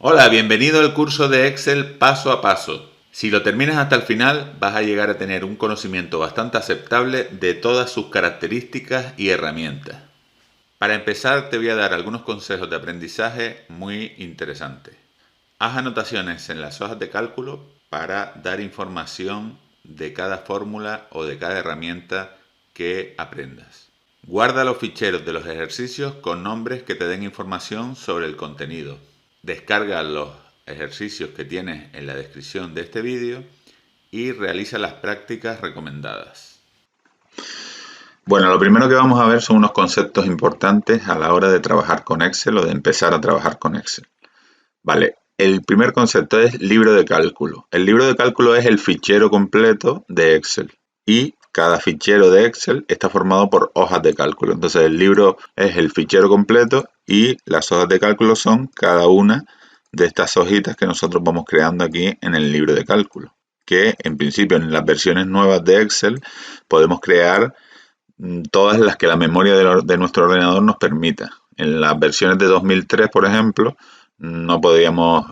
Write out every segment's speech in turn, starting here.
Hola, bienvenido al curso de Excel paso a paso. Si lo terminas hasta el final, vas a llegar a tener un conocimiento bastante aceptable de todas sus características y herramientas. Para empezar, te voy a dar algunos consejos de aprendizaje muy interesantes. Haz anotaciones en las hojas de cálculo para dar información de cada fórmula o de cada herramienta que aprendas. Guarda los ficheros de los ejercicios con nombres que te den información sobre el contenido. Descarga los ejercicios que tienes en la descripción de este vídeo y realiza las prácticas recomendadas. Bueno, lo primero que vamos a ver son unos conceptos importantes a la hora de trabajar con Excel o de empezar a trabajar con Excel. Vale, el primer concepto es libro de cálculo. El libro de cálculo es el fichero completo de Excel y cada fichero de Excel está formado por hojas de cálculo. Entonces el libro es el fichero completo y las hojas de cálculo son cada una de estas hojitas que nosotros vamos creando aquí en el libro de cálculo. Que en principio en las versiones nuevas de Excel podemos crear todas las que la memoria de nuestro ordenador nos permita. En las versiones de 2003, por ejemplo, no podíamos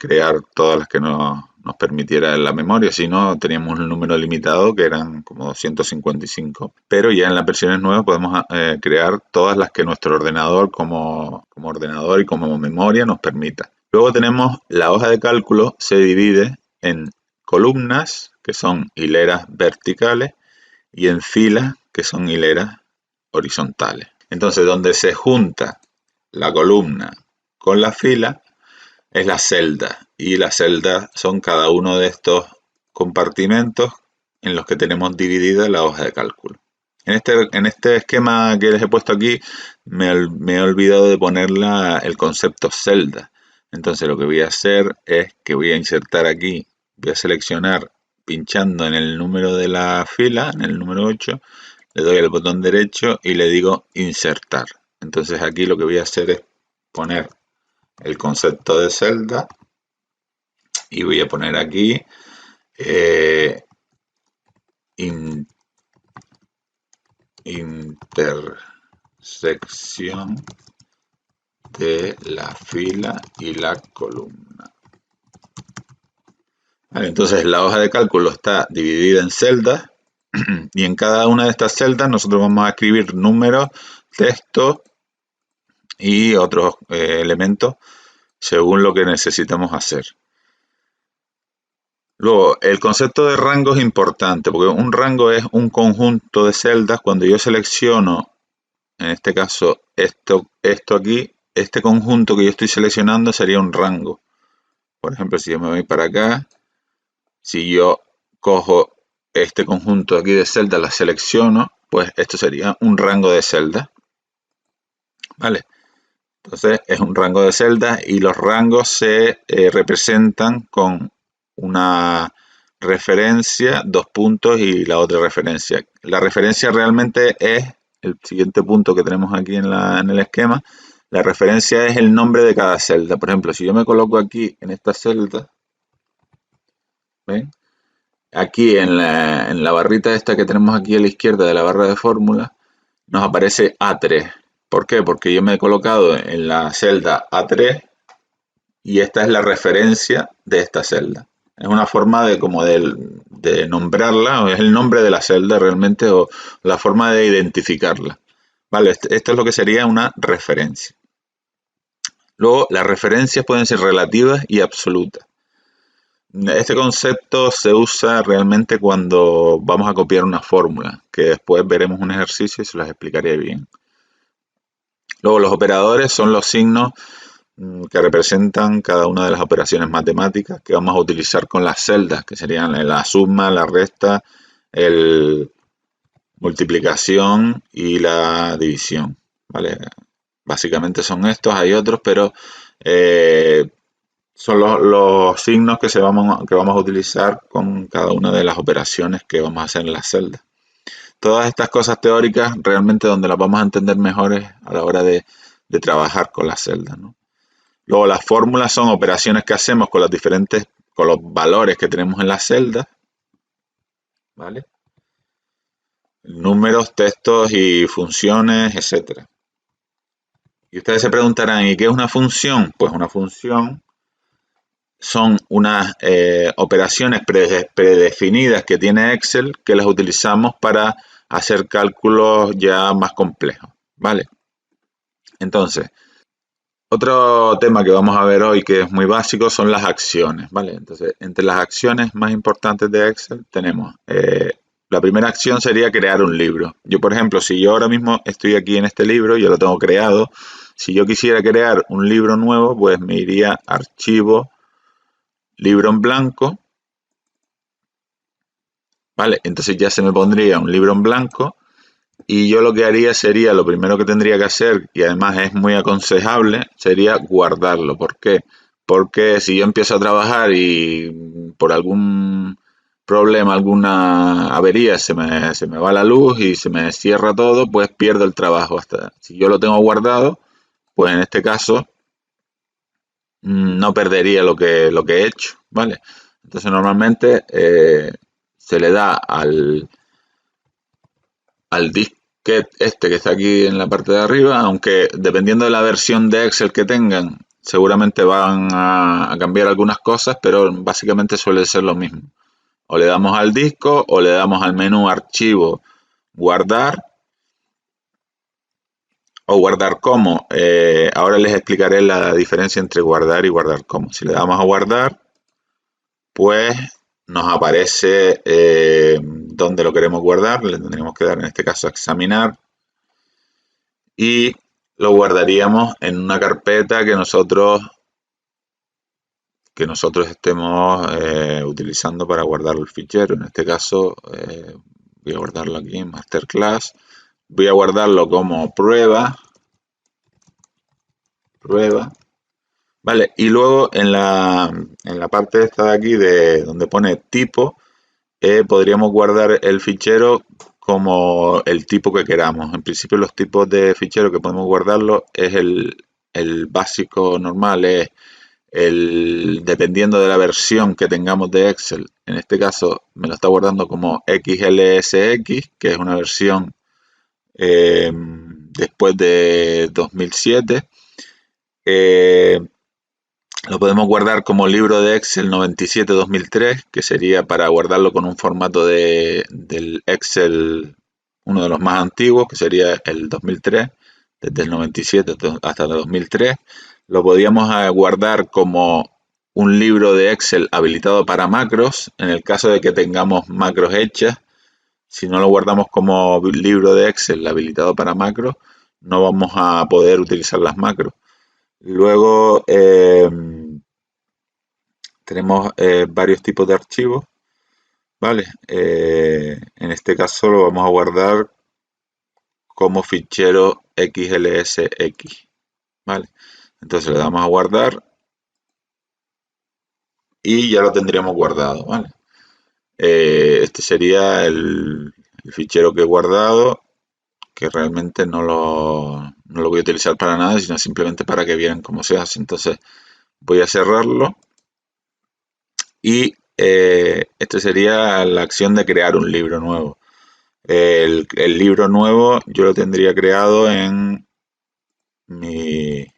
crear todas las que nos permitiera la memoria, sino teníamos un número limitado que eran como 255. Pero ya en las versiones nuevas podemos crear todas las que nuestro ordenador como ordenador y como memoria nos permita. Luego tenemos la hoja de cálculo, se divide en columnas, que son hileras verticales, y en filas, que son hileras horizontales. Entonces, donde se junta la columna con la fila es la celda, y las celdas son cada uno de estos compartimentos en los que tenemos dividida la hoja de cálculo. En este esquema que les he puesto aquí me he olvidado de poner el concepto celda. Entonces lo que voy a hacer es que voy a insertar aquí, voy a seleccionar pinchando en el número de la fila, en el número 8, le doy al botón derecho y le digo insertar. Entonces aquí lo que voy a hacer es poner el concepto de celda y voy a poner aquí intersección de la fila y la columna. Vale, entonces la hoja de cálculo está dividida en celdas y en cada una de estas celdas nosotros vamos a escribir números, texto y otros elementos según lo que necesitamos hacer. Luego, el concepto de rango es importante porque un rango es un conjunto de celdas. Cuando yo selecciono, en este caso, esto aquí, este conjunto que yo estoy seleccionando sería un rango. Por ejemplo, si yo me voy para acá, si yo cojo este conjunto aquí de celdas, las selecciono, pues esto sería un rango de celdas. ¿Vale? Entonces es un rango de celdas y los rangos se representan con una referencia, dos puntos y la otra referencia. La referencia realmente es el siguiente punto que tenemos aquí en el esquema. La referencia es el nombre de cada celda. Por ejemplo, si yo me coloco aquí en esta celda, ¿ven? Aquí en la barrita esta que tenemos aquí a la izquierda de la barra de fórmula, nos aparece A3. ¿Por qué? Porque yo me he colocado en la celda A3 y esta es la referencia de esta celda. Es una forma de nombrarla, o es el nombre de la celda realmente, o la forma de identificarla. Vale, esto es lo que sería una referencia. Luego, las referencias pueden ser relativas y absolutas. Este concepto se usa realmente cuando vamos a copiar una fórmula, que después veremos un ejercicio y se los explicaré bien. Luego, los operadores son los signos que representan cada una de las operaciones matemáticas que vamos a utilizar con las celdas, que serían la suma, la resta, la multiplicación y la división. ¿Vale? Básicamente son estos, hay otros, pero son los signos que vamos a utilizar con cada una de las operaciones que vamos a hacer en las celdas. Todas estas cosas teóricas realmente donde las vamos a entender mejor es a la hora de trabajar con las celdas, ¿no? Luego las fórmulas son operaciones que hacemos con los valores que tenemos en las celdas, ¿vale? Números, textos y funciones, etc. Y ustedes se preguntarán, ¿y qué es una función? Pues una función son unas operaciones predefinidas que tiene Excel que las utilizamos para hacer cálculos ya más complejos, ¿vale? Entonces, otro tema que vamos a ver hoy que es muy básico son las acciones, ¿vale? Entonces, entre las acciones más importantes de Excel tenemos, la primera acción sería crear un libro. Yo, por ejemplo, si yo ahora mismo estoy aquí en este libro, yo lo tengo creado, si yo quisiera crear un libro nuevo, pues me iría a Archivo, Libro en blanco, ¿vale? Entonces ya se me pondría un libro en blanco y yo lo que haría sería, lo primero que tendría que hacer, y además es muy aconsejable, sería guardarlo. ¿Por qué? Porque si yo empiezo a trabajar y por algún problema, alguna avería, se me va la luz y se me cierra todo, pues pierdo el trabajo. Hasta si yo lo tengo guardado, pues en este caso no perdería lo que he hecho, ¿vale? Entonces normalmente se le da al disquete este que está aquí en la parte de arriba, aunque dependiendo de la versión de Excel que tengan, seguramente van a cambiar algunas cosas, pero básicamente suele ser lo mismo. O le damos al disco o le damos al menú archivo, guardar o guardar como. Ahora les explicaré la diferencia entre guardar y guardar como. Si le damos a guardar, pues nos aparece dónde lo queremos guardar. Le tendríamos que dar en este caso a examinar y lo guardaríamos en una carpeta que nosotros estemos utilizando para guardar el fichero. En este caso voy a guardarlo aquí en Masterclass. Voy a guardarlo como prueba. Vale, y luego en la parte esta de aquí de donde pone tipo, podríamos guardar el fichero como el tipo que queramos. En principio los tipos de fichero que podemos guardarlo es el básico normal, es dependiendo de la versión que tengamos de Excel. En este caso me lo está guardando como XLSX, que es una versión después de 2007. Lo podemos guardar como libro de Excel 97-2003, que sería para guardarlo con un formato del Excel, uno de los más antiguos, que sería el 2003, desde el 97 hasta el 2003. Lo podíamos guardar como un libro de Excel habilitado para macros, en el caso de que tengamos macros hechas. Si no lo guardamos como libro de Excel habilitado para macros, no vamos a poder utilizar las macros. Luego tenemos varios tipos de archivos, ¿vale? En este caso lo vamos a guardar como fichero XLSX, ¿vale? Entonces le damos a guardar y ya lo tendríamos guardado, ¿vale? Este sería el fichero que he guardado, que realmente no lo voy a utilizar para nada, sino simplemente para que vean cómo se hace. Entonces voy a cerrarlo y esta sería la acción de crear un libro nuevo. El libro nuevo yo lo tendría creado en mis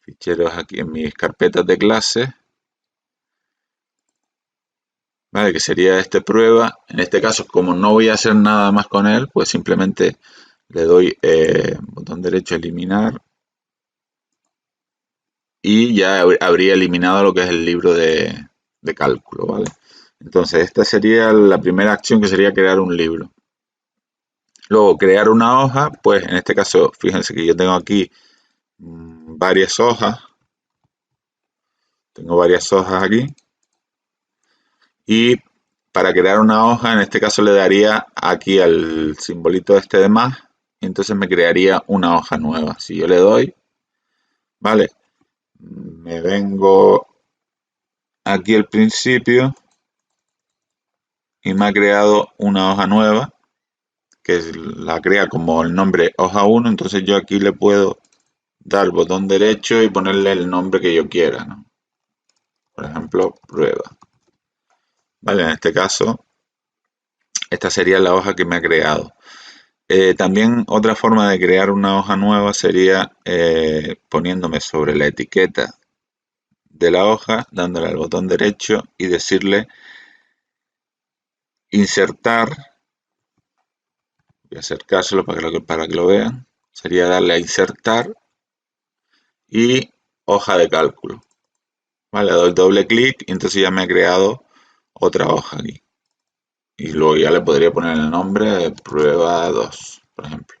ficheros aquí, en mis carpetas de clase, ¿vale? Que sería este prueba. En este caso, como no voy a hacer nada más con él, pues simplemente le doy botón derecho eliminar y ya habría eliminado lo que es el libro de cálculo, ¿vale? Entonces esta sería la primera acción, que sería crear un libro. Luego crear una hoja, pues en este caso fíjense que yo tengo aquí varias hojas. Tengo varias hojas aquí. Y para crear una hoja, en este caso le daría aquí al simbolito este de más. Y entonces me crearía una hoja nueva. Si yo le doy, ¿vale? Me vengo aquí al principio y me ha creado una hoja nueva, que la crea como el nombre hoja 1. Entonces yo aquí le puedo dar botón derecho y ponerle el nombre que yo quiera, ¿no? Por ejemplo, prueba. Vale, en este caso, esta sería la hoja que me ha creado. También otra forma de crear una hoja nueva sería poniéndome sobre la etiqueta de la hoja, dándole al botón derecho y decirle insertar. Voy a acercárselo para que lo vean. Sería darle a insertar y hoja de cálculo. Vale, doy doble clic y entonces ya me ha creado otra hoja aquí. Y luego ya le podría poner el nombre de prueba 2, por ejemplo.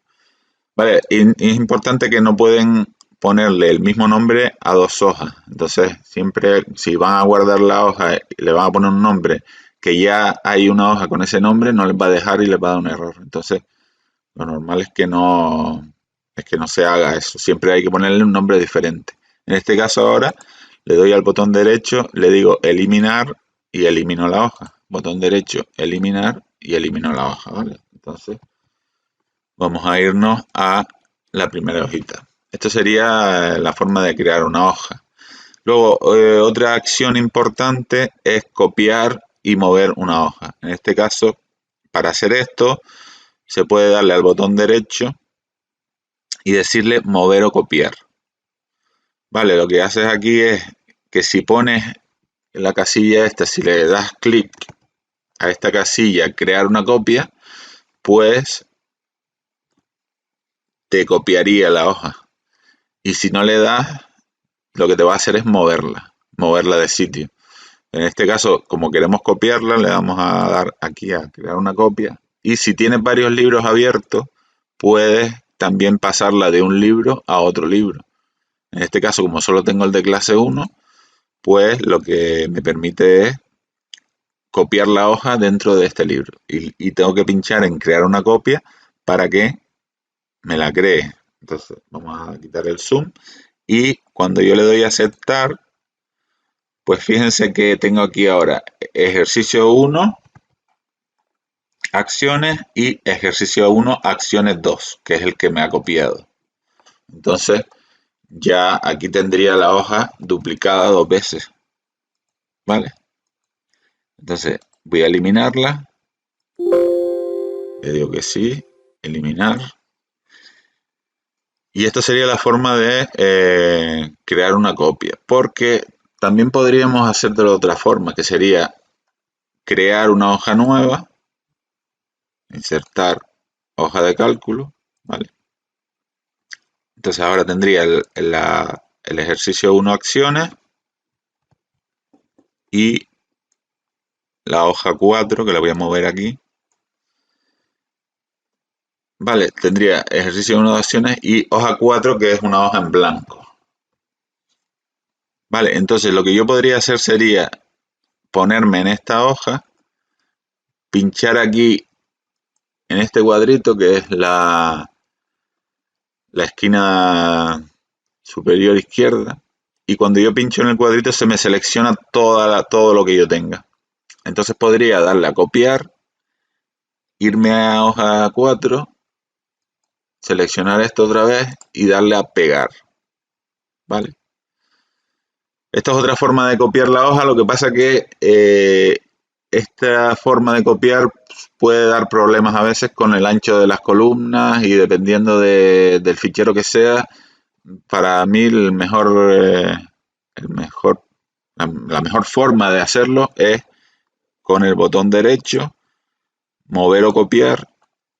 Vale, y es importante que no pueden ponerle el mismo nombre a dos hojas. Entonces, siempre si van a guardar la hoja y le van a poner un nombre que ya hay una hoja con ese nombre, no les va a dejar y les va a dar un error. Entonces, lo normal es que no se haga eso. Siempre hay que ponerle un nombre diferente. En este caso ahora le doy al botón derecho, le digo eliminar y elimino la hoja. Botón derecho, eliminar y elimino la hoja, ¿vale? Entonces vamos a irnos a la primera hojita. Esto sería la forma de crear una hoja. Luego, otra acción importante es copiar y mover una hoja. En este caso, para hacer esto, se puede darle al botón derecho y decirle mover o copiar. Vale, lo que haces aquí es que si pones en la casilla esta, si le das clic a esta casilla, crear una copia, pues te copiaría la hoja. Y si no le das, lo que te va a hacer es moverla de sitio. En este caso, como queremos copiarla, le vamos a dar aquí a crear una copia. Y si tienes varios libros abiertos, puedes también pasarla de un libro a otro libro. En este caso, como solo tengo el de clase 1, pues lo que me permite es copiar la hoja dentro de este libro. Y tengo que pinchar en crear una copia para que me la cree. Entonces, vamos a quitar el zoom. Y cuando yo le doy a aceptar, pues fíjense que tengo aquí ahora ejercicio 1, acciones y ejercicio 1, acciones 2, que es el que me ha copiado. Entonces, ya aquí tendría la hoja duplicada 2 veces. ¿Vale? Entonces, voy a eliminarla. Le digo que sí, eliminar. Y esta sería la forma de crear una copia, porque también podríamos hacerlo de otra forma, que sería crear una hoja nueva, insertar hoja de cálculo, ¿vale? Entonces ahora tendría el ejercicio 1 acciones y la hoja 4, que la voy a mover aquí. Vale, tendría ejercicio 1 de acciones y hoja 4, que es una hoja en blanco. Vale, entonces lo que yo podría hacer sería ponerme en esta hoja, pinchar aquí en este cuadrito que es la esquina superior izquierda, y cuando yo pincho en el cuadrito se me selecciona todo lo que yo tenga. Entonces podría darle a copiar, irme a hoja 4, seleccionar esto otra vez y darle a pegar. ¿Vale? Esta es otra forma de copiar la hoja, lo que pasa que esta forma de copiar puede dar problemas a veces con el ancho de las columnas y dependiendo del fichero que sea. Para mí la mejor forma de hacerlo es con el botón derecho, mover o copiar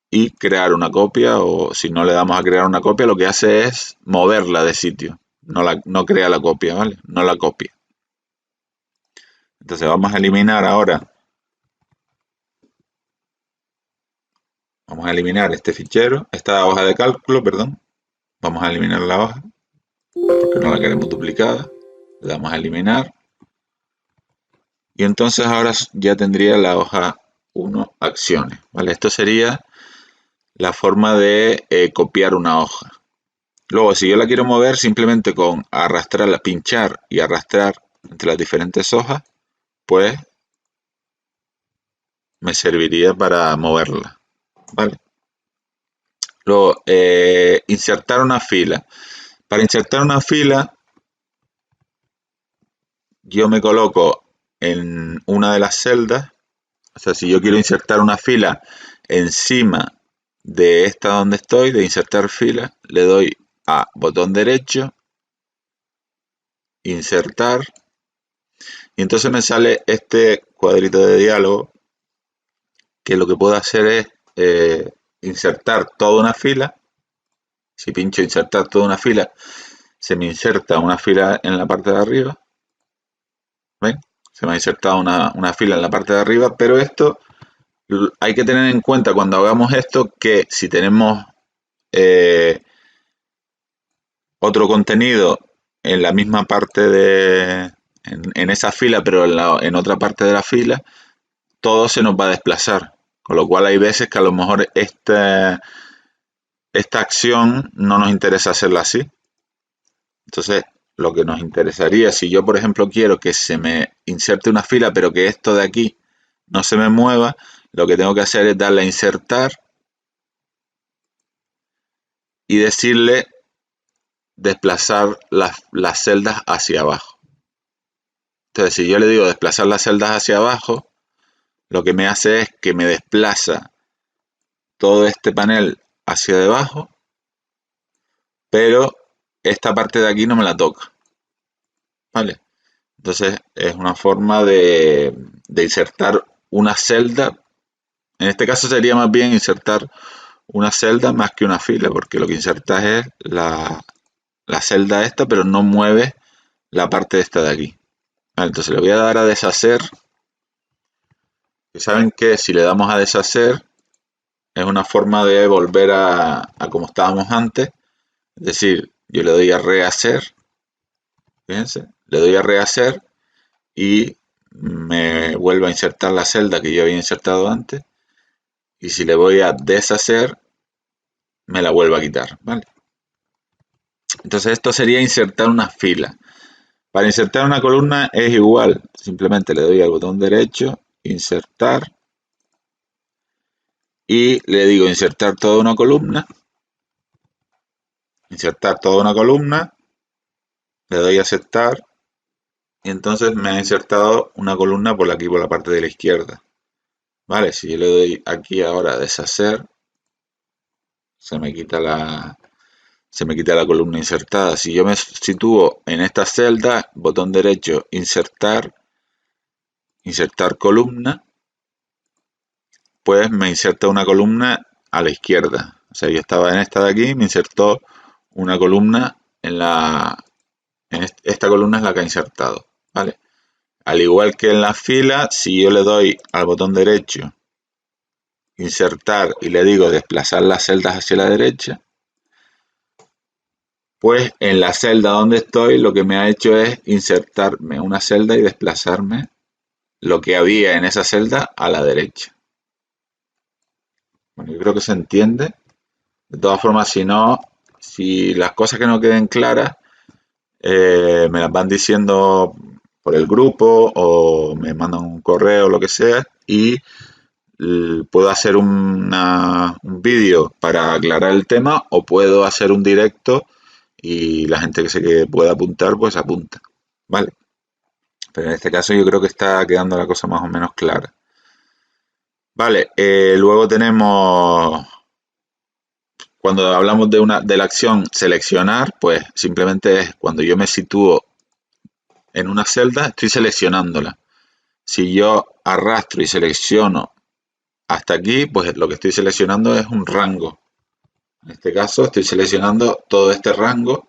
y crear una copia, o si no le damos a crear una copia, lo que hace es moverla de sitio. No crea la copia, ¿vale? No la copia. Entonces vamos a eliminar ahora. Vamos a eliminar este fichero, esta hoja de cálculo, perdón. Vamos a eliminar la hoja, porque no la queremos duplicada. Le damos a eliminar. Y entonces ahora ya tendría la hoja 1 acciones, ¿vale? Esto sería la forma de copiar una hoja. Luego, si yo la quiero mover, simplemente con arrastrarla, pinchar y arrastrar entre las diferentes hojas, pues me serviría para moverla, ¿vale? Luego, insertar una fila. Para insertar una fila, yo me coloco en una de las celdas. O sea, si yo quiero insertar una fila encima de esta donde estoy, de insertar fila, le doy a botón derecho, insertar Y entonces me sale este cuadrito de diálogo, que lo que puedo hacer es insertar toda una fila. Si pincho insertar toda una fila, se me inserta una fila en la parte de arriba. ¿Ven? Se me ha insertado una fila en la parte de arriba, pero esto hay que tener en cuenta cuando hagamos esto, que si tenemos otro contenido en la misma parte en esa fila, pero en otra parte de la fila, todo se nos va a desplazar. Con lo cual hay veces que a lo mejor esta acción no nos interesa hacerla así. Entonces, lo que nos interesaría, si yo por ejemplo quiero que se me inserte una fila, pero que esto de aquí no se me mueva, lo que tengo que hacer es darle a insertar y decirle desplazar las celdas hacia abajo. Entonces, si yo le digo desplazar las celdas hacia abajo, lo que me hace es que me desplaza todo este panel hacia debajo, pero esta parte de aquí no me la toca. ¿Vale? Entonces es una forma de insertar una celda. En este caso sería más bien insertar una celda más que una fila, porque lo que insertas es la celda esta, pero no mueve la parte esta de aquí. Vale, entonces le voy a dar a deshacer. Y saben que si le damos a deshacer, es una forma de volver a como estábamos antes. Es decir, yo le doy a rehacer. Fíjense, le doy a rehacer y me vuelvo a insertar la celda que yo había insertado antes. Y si le voy a deshacer, me la vuelvo a quitar. ¿Vale? Entonces esto sería insertar una fila. Para insertar una columna es igual. Simplemente le doy al botón derecho, insertar. Y le digo insertar toda una columna. Insertar toda una columna. Le doy a aceptar. Y entonces me ha insertado una columna por aquí, por la parte de la izquierda. Vale, si yo le doy aquí ahora a deshacer, se me quita la columna insertada. Si yo me sitúo en esta celda, botón derecho, insertar, insertar columna, pues me inserta una columna a la izquierda. O sea, yo estaba en esta de aquí, me insertó una columna esta columna es la que ha insertado, ¿vale? Al igual que en la fila, si yo le doy al botón derecho, insertar y le digo desplazar las celdas hacia la derecha, pues en la celda donde estoy lo que me ha hecho es insertarme una celda y desplazarme lo que había en esa celda a la derecha. Bueno, yo creo que se entiende. De todas formas, si las cosas que no queden claras, me las van diciendo por el grupo o me mandan un correo o lo que sea y puedo hacer un vídeo para aclarar el tema o puedo hacer un directo y la gente que pueda apuntar pues apunta, ¿vale? Pero en este caso yo creo que está quedando la cosa más o menos clara. Vale, luego tenemos, cuando hablamos de la acción seleccionar, pues simplemente es cuando yo me sitúo en una celda, estoy seleccionándola. Si yo arrastro y selecciono hasta aquí, pues lo que estoy seleccionando es un rango. En este caso estoy seleccionando todo este rango.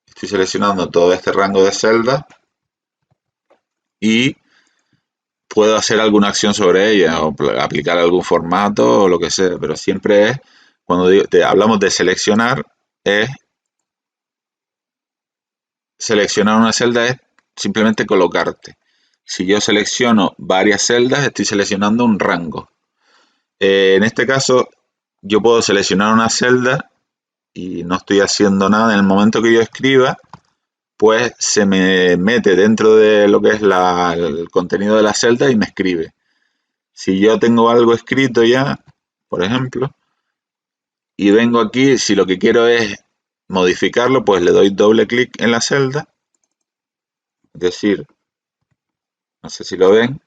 Estoy seleccionando todo este rango de celdas y puedo hacer alguna acción sobre ella o aplicar algún formato o lo que sea, pero siempre es, cuando hablamos de seleccionar, es seleccionar una celda es simplemente colocarte. Si yo selecciono varias celdas, estoy seleccionando un rango. En este caso, yo puedo seleccionar una celda y no estoy haciendo nada. En el momento que yo escriba, pues se me mete dentro de lo que es el contenido de la celda y me escribe. Si yo tengo algo escrito ya, por ejemplo, y vengo aquí, si lo que quiero es modificarlo, pues le doy doble clic en la celda. Es decir, no sé si lo ven,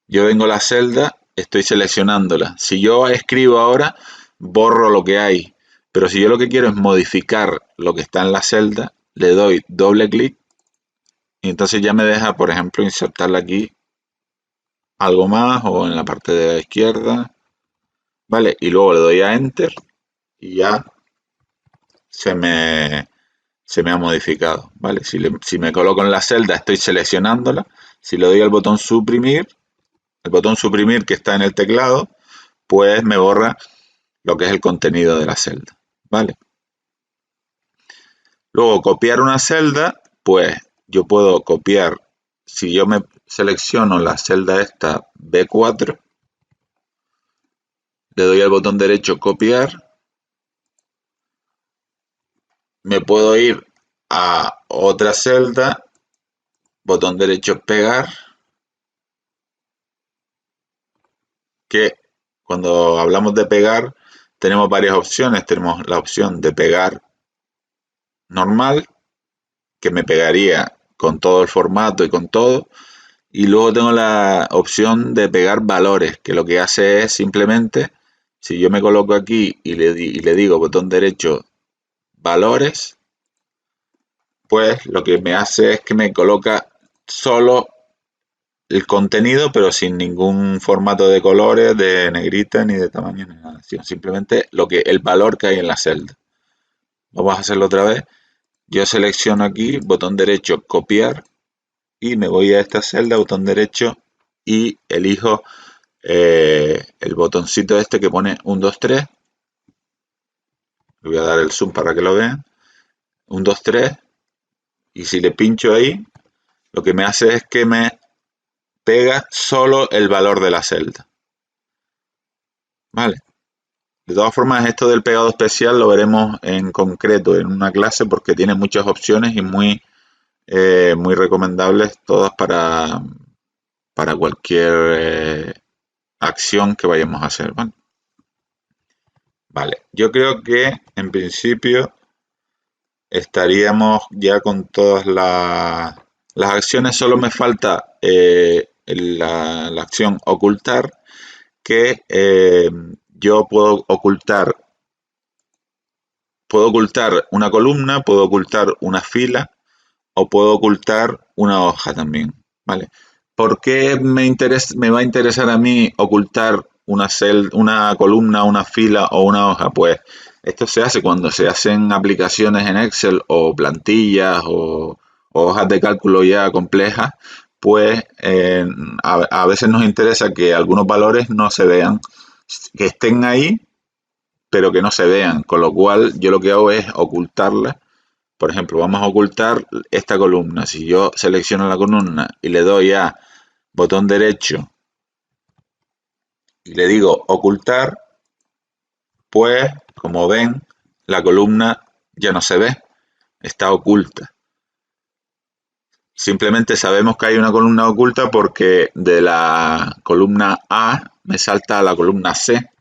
yo vengo a la celda, estoy seleccionándola. Si yo escribo ahora, borro lo que hay. Pero si yo lo que quiero es modificar lo que está en la celda, le doy doble clic y entonces ya me deja, por ejemplo, insertarle aquí algo más o en la parte de la izquierda, ¿vale? Y luego le doy a Enter y ya se me ha modificado, ¿vale? Si me coloco en la celda, estoy seleccionándola. Si le doy al botón suprimir, el botón suprimir que está en el teclado, pues me borra lo que es el contenido de la celda, ¿vale? Luego, copiar una celda, pues yo puedo copiar, si yo me selecciono la celda esta B4, le doy al botón derecho copiar, me puedo ir a otra celda, botón derecho pegar, que cuando hablamos de pegar tenemos varias opciones. Tenemos la opción de pegar normal, que me pegaría con todo el formato y con todo. Y luego tengo la opción de pegar valores, que lo que hace es simplemente, si yo me coloco aquí y le digo botón derecho valores, pues lo que me hace es que me coloca solo el contenido, pero sin ningún formato de colores, de negrita, ni de tamaño, ni nada. Simplemente el valor que hay en la celda. Vamos a hacerlo otra vez. Yo selecciono aquí, botón derecho, copiar, y me voy a esta celda, botón derecho, y elijo el botoncito este que pone 1, 2, 3. Le voy a dar el zoom para que lo vean. 1, 2, 3. Y si le pincho ahí, lo que me hace es que me pega solo el valor de la celda. Vale. De todas formas, esto del pegado especial lo veremos en concreto en una clase porque tiene muchas opciones y muy recomendables todas para cualquier acción que vayamos a hacer. ¿Vale? Vale, yo creo que en principio estaríamos ya con todas las acciones. Solo me falta la acción ocultar, que yo puedo ocultar una columna, puedo ocultar una fila o puedo ocultar una hoja también, ¿vale? ¿Por qué me va a interesar a mí ocultar una columna, una fila o una hoja? Pues esto se hace cuando se hacen aplicaciones en Excel o plantillas o hojas de cálculo ya complejas, pues a veces nos interesa que algunos valores no se vean, que estén ahí, pero que no se vean, con lo cual yo lo que hago es ocultarlas. Por ejemplo, vamos a ocultar esta columna. Si yo selecciono la columna y le doy a botón derecho y le digo ocultar, pues como ven, la columna ya no se ve, está oculta. Simplemente sabemos que hay una columna oculta porque de la columna A me salta a la columna C,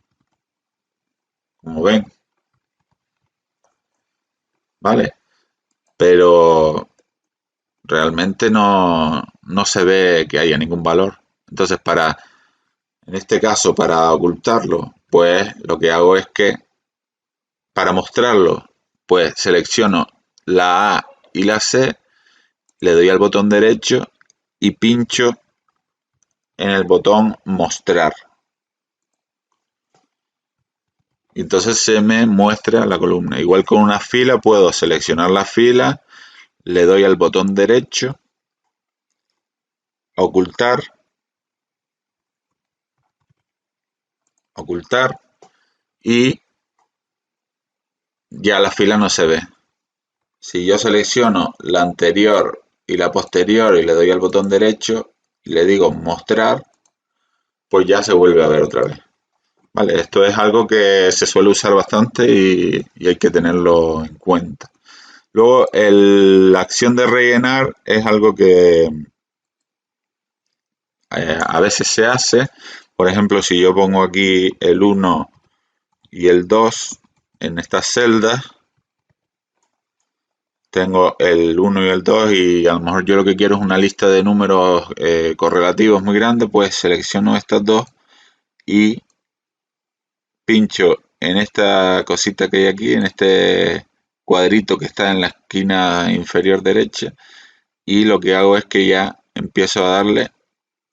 como ven. ¿Vale? Pero realmente no se ve que haya ningún valor. Entonces, en este caso, para ocultarlo, pues lo que hago es que para mostrarlo, pues selecciono la A y la C, le doy al botón derecho y pincho en el botón mostrar. Y entonces se me muestra la columna. Igual con una fila puedo seleccionar la fila, le doy al botón derecho, ocultar, y ya la fila no se ve. Si yo selecciono la anterior y la posterior y le doy al botón derecho y le digo mostrar, pues ya se vuelve a ver otra vez. Vale, esto es algo que se suele usar bastante y hay que tenerlo en cuenta. Luego, la acción de rellenar es algo que a veces se hace. Por ejemplo, si yo pongo aquí el 1 y el 2 en estas celdas, tengo el 1 y el 2 y a lo mejor yo lo que quiero es una lista de números correlativos muy grande, pues selecciono estas dos y pincho en esta cosita que hay aquí, en este cuadrito que está en la esquina inferior derecha y lo que hago es que ya empiezo a darle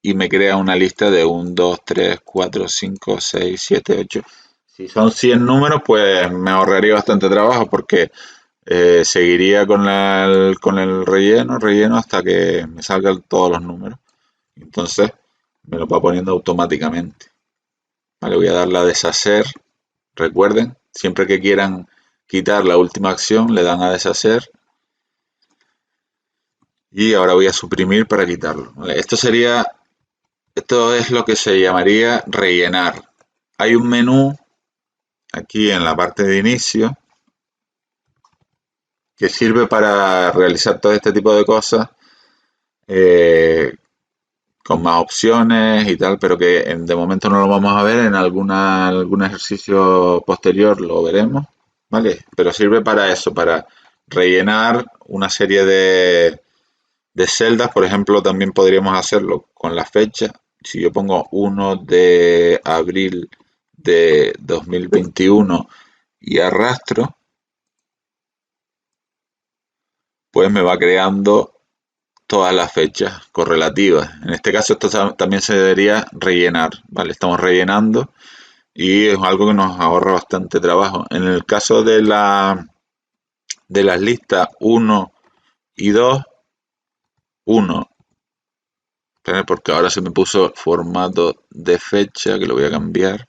y me crea una lista de 1, 2, 3, 4, 5, 6, 7, 8. Si son 100 números, pues me ahorraría bastante trabajo porque seguiría con el relleno hasta que me salgan todos los números. Entonces me lo va poniendo automáticamente. Vale, voy a darle a deshacer. Recuerden, siempre que quieran quitar la última acción, le dan a deshacer. Y ahora voy a suprimir para quitarlo. Vale, esto es lo que se llamaría rellenar. Hay un menú aquí en la parte de inicio que sirve para realizar todo este tipo de cosas con más opciones y tal, pero que de momento no lo vamos a ver, en algún ejercicio posterior lo veremos, ¿vale? Pero sirve para eso, para rellenar una serie de celdas. Por ejemplo, también podríamos hacerlo con la fecha. Si yo pongo 1 de abril de 2021 y arrastro, pues me va creando todas las fechas correlativas. En este caso esto también se debería rellenar, ¿vale? Estamos rellenando y es algo que nos ahorra bastante trabajo. En el caso de las listas 1 y 2, 1, porque ahora se me puso formato de fecha, que lo voy a cambiar.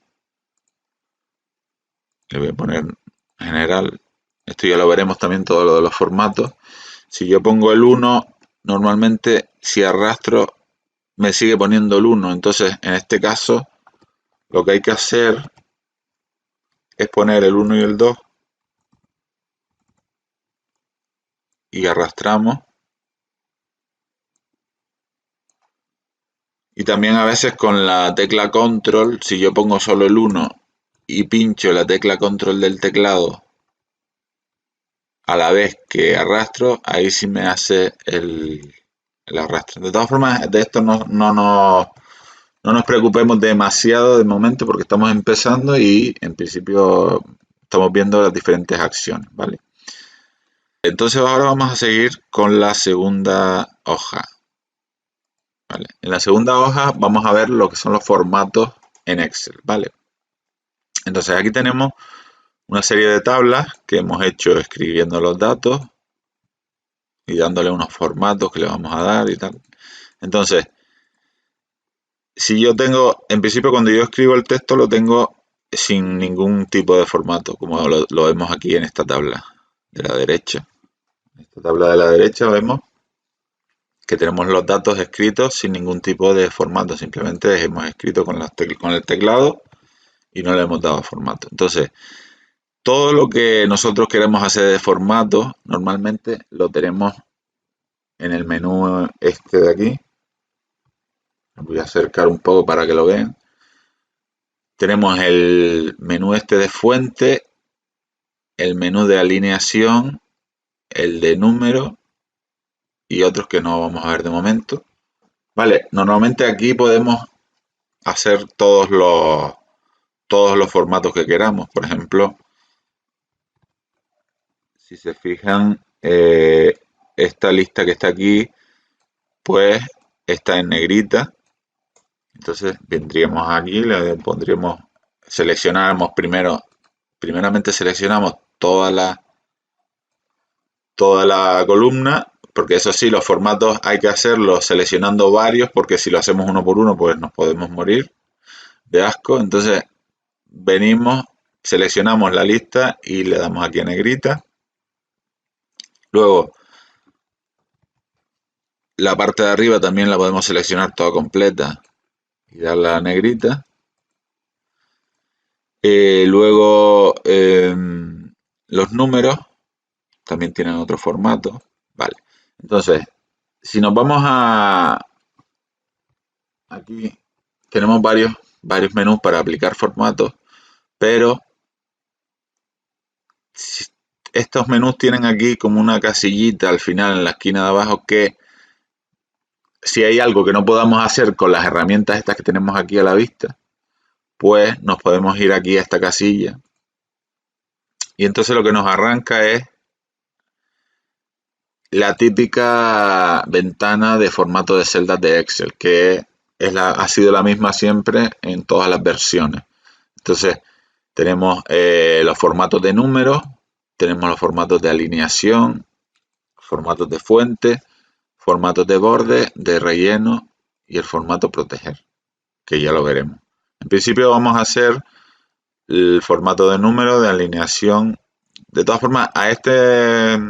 Le voy a poner general. Esto ya lo veremos también, todo lo de los formatos. Si yo pongo el 1, normalmente si arrastro me sigue poniendo el 1. Entonces, en este caso, lo que hay que hacer es poner el 1 y el 2 y arrastramos. Y también a veces con la tecla control, si yo pongo solo el 1 y pincho la tecla control del teclado a la vez que arrastro, ahí sí me hace el arrastre. De todas formas, de esto no nos preocupemos demasiado de momento porque estamos empezando y en principio estamos viendo las diferentes acciones, ¿vale? Entonces ahora vamos a seguir con la segunda hoja. ¿Vale? En la segunda hoja vamos a ver lo que son los formatos en Excel, ¿vale? Entonces aquí tenemos una serie de tablas que hemos hecho escribiendo los datos y dándole unos formatos que le vamos a dar y tal. Entonces, si yo tengo, en principio cuando yo escribo el texto lo tengo sin ningún tipo de formato, como lo vemos aquí en esta tabla de la derecha. En esta tabla de la derecha vemos que tenemos los datos escritos sin ningún tipo de formato, simplemente hemos escrito con el teclado y no le hemos dado formato. Entonces, todo lo que nosotros queremos hacer de formato, normalmente lo tenemos en el menú este de aquí. Voy a acercar un poco para que lo vean. Tenemos el menú este de fuente, el menú de alineación, el de número y otros que no vamos a ver de momento. Vale, normalmente aquí podemos hacer todos los formatos que queramos. Por ejemplo, si se fijan, esta lista que está aquí, pues está en negrita. Entonces vendríamos aquí, le pondríamos, primeramente seleccionamos toda la columna, porque eso sí, los formatos hay que hacerlos seleccionando varios, porque si lo hacemos uno por uno, pues nos podemos morir de asco. Entonces venimos, seleccionamos la lista y le damos aquí a negrita. Luego, la parte de arriba también la podemos seleccionar toda completa y darle a la negrita. Luego, los números también tienen otro formato. Vale. Entonces, si nos vamos aquí tenemos varios menús para aplicar formatos, pero estos menús tienen aquí como una casillita al final en la esquina de abajo que si hay algo que no podamos hacer con las herramientas estas que tenemos aquí a la vista, pues nos podemos ir aquí a esta casilla y entonces lo que nos arranca es la típica ventana de formato de celdas de Excel, que ha sido la misma siempre en todas las versiones. Entonces, tenemos los formatos de números, tenemos los formatos de alineación, formatos de fuente, formatos de borde, de relleno y el formato proteger, que ya lo veremos. En principio vamos a hacer el formato de número, de alineación. De todas formas, a este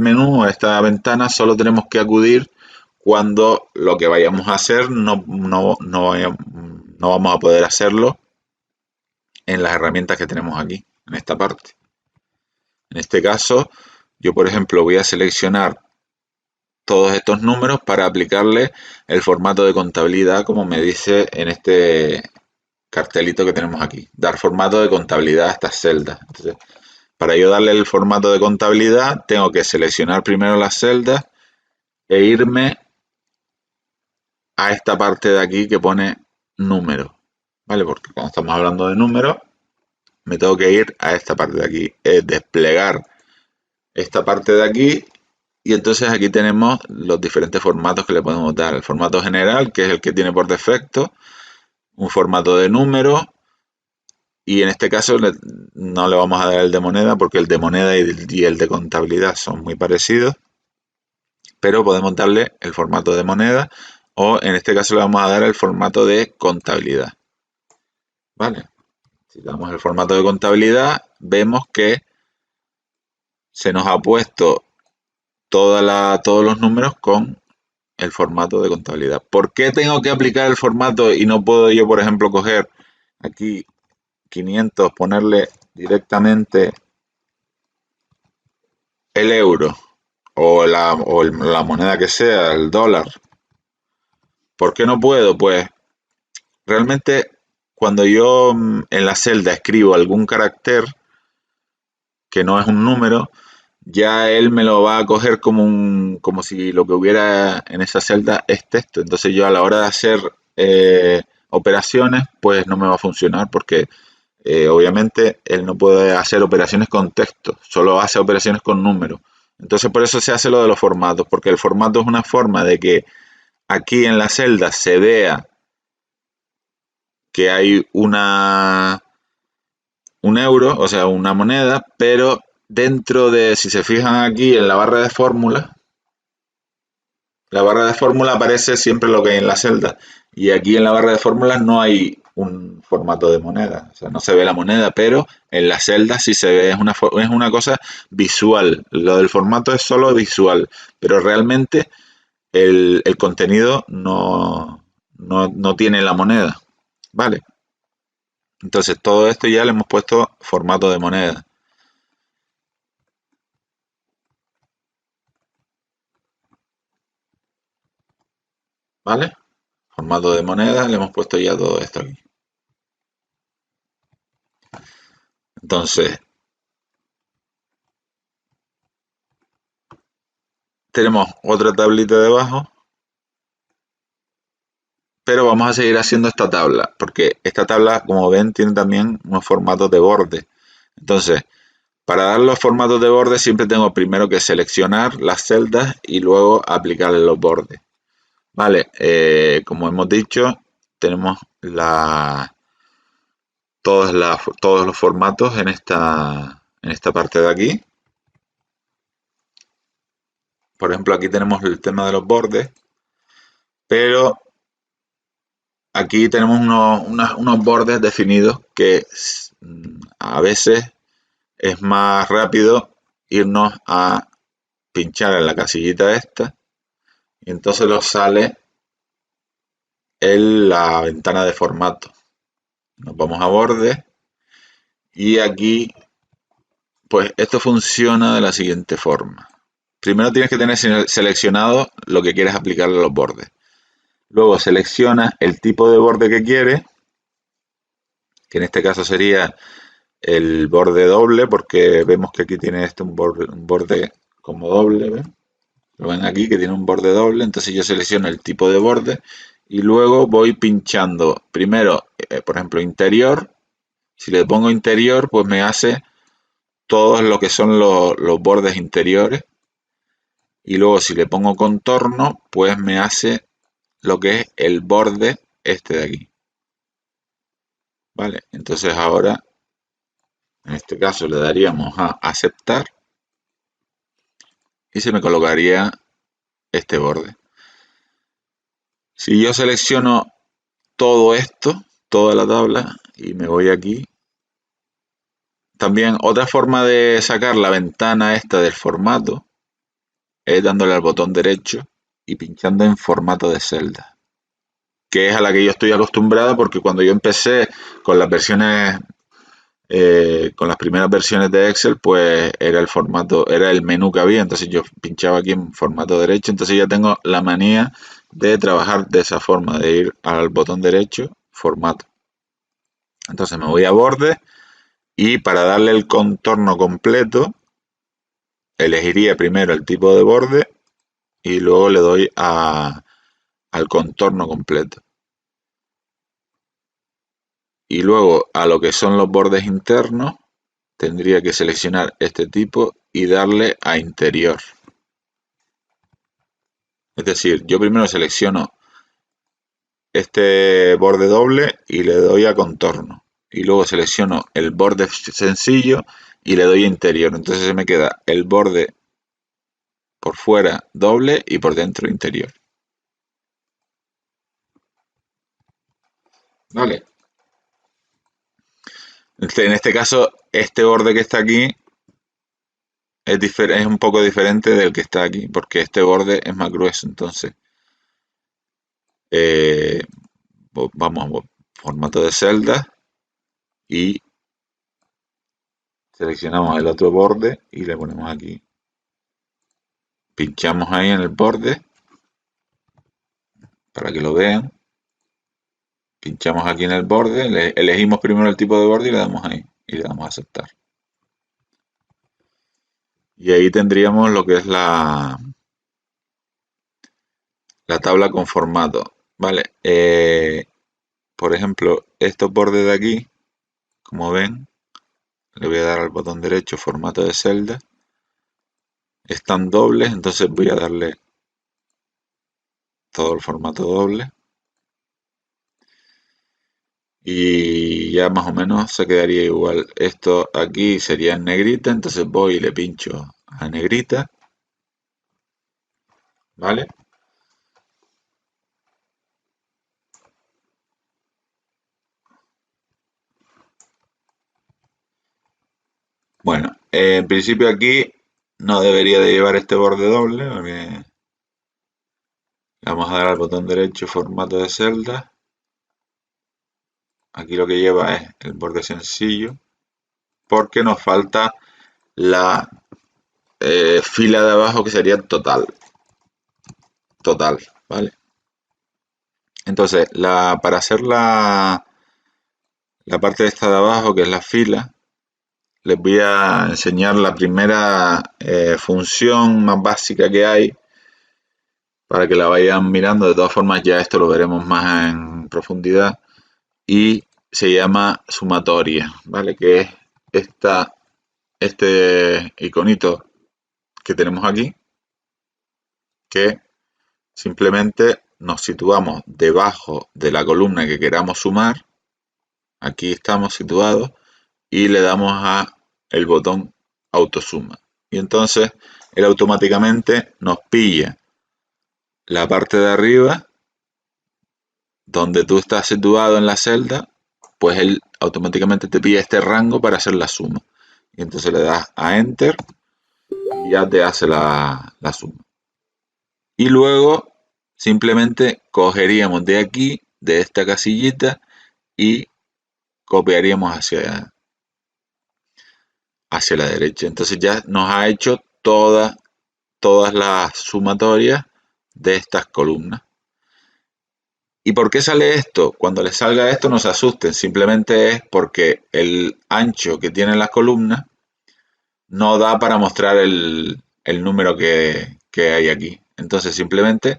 menú, a esta ventana, solo tenemos que acudir cuando lo que vayamos a hacer no vamos a poder hacerlo en las herramientas que tenemos aquí, en esta parte. En este caso, yo por ejemplo voy a seleccionar todos estos números para aplicarle el formato de contabilidad, como me dice en este cartelito que tenemos aquí, dar formato de contabilidad a estas celdas. Entonces, para yo darle el formato de contabilidad, tengo que seleccionar primero las celdas e irme a esta parte de aquí que pone número, ¿vale? Porque cuando estamos hablando de números, me tengo que ir a esta parte de aquí, desplegar esta parte de aquí, y entonces aquí tenemos los diferentes formatos que le podemos dar. El formato general, que es el que tiene por defecto, un formato de número, y en este caso no le vamos a dar el de moneda porque el de moneda y el de contabilidad son muy parecidos, pero podemos darle el formato de moneda o en este caso le vamos a dar el formato de contabilidad. ¿Vale? Si damos el formato de contabilidad, vemos que se nos ha puesto todos los números con el formato de contabilidad. ¿Por qué tengo que aplicar el formato y no puedo yo, por ejemplo, coger aquí 500, ponerle directamente el euro o la moneda que sea, el dólar? ¿Por qué no puedo? Pues realmente cuando yo en la celda escribo algún carácter que no es un número, ya él me lo va a coger como si lo que hubiera en esa celda es texto. Entonces yo a la hora de hacer operaciones, pues no me va a funcionar porque obviamente él no puede hacer operaciones con texto, solo hace operaciones con números. Entonces por eso se hace lo de los formatos, porque el formato es una forma de que aquí en la celda se vea que hay un euro, o sea, una moneda, pero dentro de, si se fijan aquí en la barra de fórmula, aparece siempre lo que hay en la celda. Y aquí en la barra de fórmulas no hay un formato de moneda, o sea, no se ve la moneda, pero en la celda sí se ve, es una cosa visual. Lo del formato es solo visual, pero realmente el contenido no tiene la moneda, ¿vale? Entonces todo esto ya le hemos puesto formato de moneda. ¿Vale? Formato de moneda, le hemos puesto ya todo esto aquí. Entonces, tenemos otra tablita debajo, pero vamos a seguir haciendo esta tabla, porque esta tabla, como ven, tiene también unos formatos de borde. Entonces, para dar los formatos de borde siempre tengo primero que seleccionar las celdas y luego aplicarle los bordes. Vale, como hemos dicho, tenemos todos los formatos en esta parte de aquí. Por ejemplo, aquí tenemos el tema de los bordes, pero aquí tenemos unos bordes definidos que a veces es más rápido irnos a pinchar en la casillita esta y entonces nos sale en la ventana de formato. Nos vamos a borde y aquí pues esto funciona de la siguiente forma. Primero tienes que tener seleccionado lo que quieres aplicarle a los bordes. Luego selecciona el tipo de borde que quieres, que en este caso sería el borde doble, porque vemos que aquí tiene un borde como doble, ¿ven? Lo ven aquí que tiene un borde doble, entonces yo selecciono el tipo de borde y luego voy pinchando primero, por ejemplo, interior. Si le pongo interior, pues me hace todos lo que son los bordes interiores. y luego si le pongo contorno, pues me hace lo que es el borde este de aquí. Vale, entonces ahora, en este caso le daríamos a aceptar y se me colocaría este borde. Si yo selecciono todo esto, toda la tabla, y me voy aquí, también otra forma de sacar la ventana esta del formato es dándole al botón derecho y pinchando en formato de celda, que es a la que yo estoy acostumbrado porque cuando yo empecé con las versiones, con las primeras versiones de Excel, pues era el formato, era el menú que había, entonces yo pinchaba aquí en formato derecho, entonces ya tengo la manía de trabajar de esa forma, de ir al botón derecho, formato. Entonces me voy a borde y para darle el contorno completo, elegiría primero el tipo de borde y luego le doy al contorno completo. Y luego a lo que son los bordes internos, tendría que seleccionar este tipo y darle a interior. Es decir, yo primero selecciono este borde doble y le doy a contorno. Y luego selecciono el borde sencillo y le doy a interior. Entonces se me queda el borde por fuera doble y por dentro interior. Vale. En este caso, este borde que está aquí es un poco diferente del que está aquí, porque este borde es más grueso. Entonces, eh, vamos a formato de celda y seleccionamos el otro borde y le ponemos aquí. Pinchamos ahí en el borde para que lo vean. Pinchamos aquí en el borde, elegimos primero el tipo de borde y le damos ahí y le damos a aceptar. Y ahí tendríamos lo que es la tabla con formato. Vale, por ejemplo, estos bordes de aquí, como ven, le voy a dar al botón derecho formato de celda. Están dobles, entonces voy a darle todo el formato doble. Y ya más o menos se quedaría igual. Esto aquí sería en negrita, entonces voy y le pincho a negrita. ¿Vale? Bueno, en principio aquí no debería de llevar este borde doble, porque le vamos a dar al botón derecho formato de celda. Aquí lo que lleva es el borde sencillo, porque nos falta la fila de abajo que sería total. Total, ¿vale? Entonces, para hacer la parte de esta de abajo, que es la fila, les voy a enseñar la primera función más básica que hay para que la vayan mirando. De todas formas, ya esto lo veremos más en profundidad y se llama sumatoria, ¿vale? Que es este iconito que tenemos aquí, que simplemente nos situamos debajo de la columna que queramos sumar. Aquí estamos situados y le damos a el botón autosuma. Y entonces él automáticamente nos pilla la parte de arriba donde tú estás situado en la celda, pues él automáticamente te pilla este rango para hacer la suma. Y entonces le das a Enter y ya te hace la suma. Y luego simplemente cogeríamos de aquí, de esta casillita, y copiaríamos hacia la derecha. Entonces ya nos ha hecho todas las sumatorias de estas columnas. ¿Y por qué sale esto? Cuando les salga esto no se asusten, simplemente es porque el ancho que tienen las columnas no da para mostrar el número que hay aquí. Entonces simplemente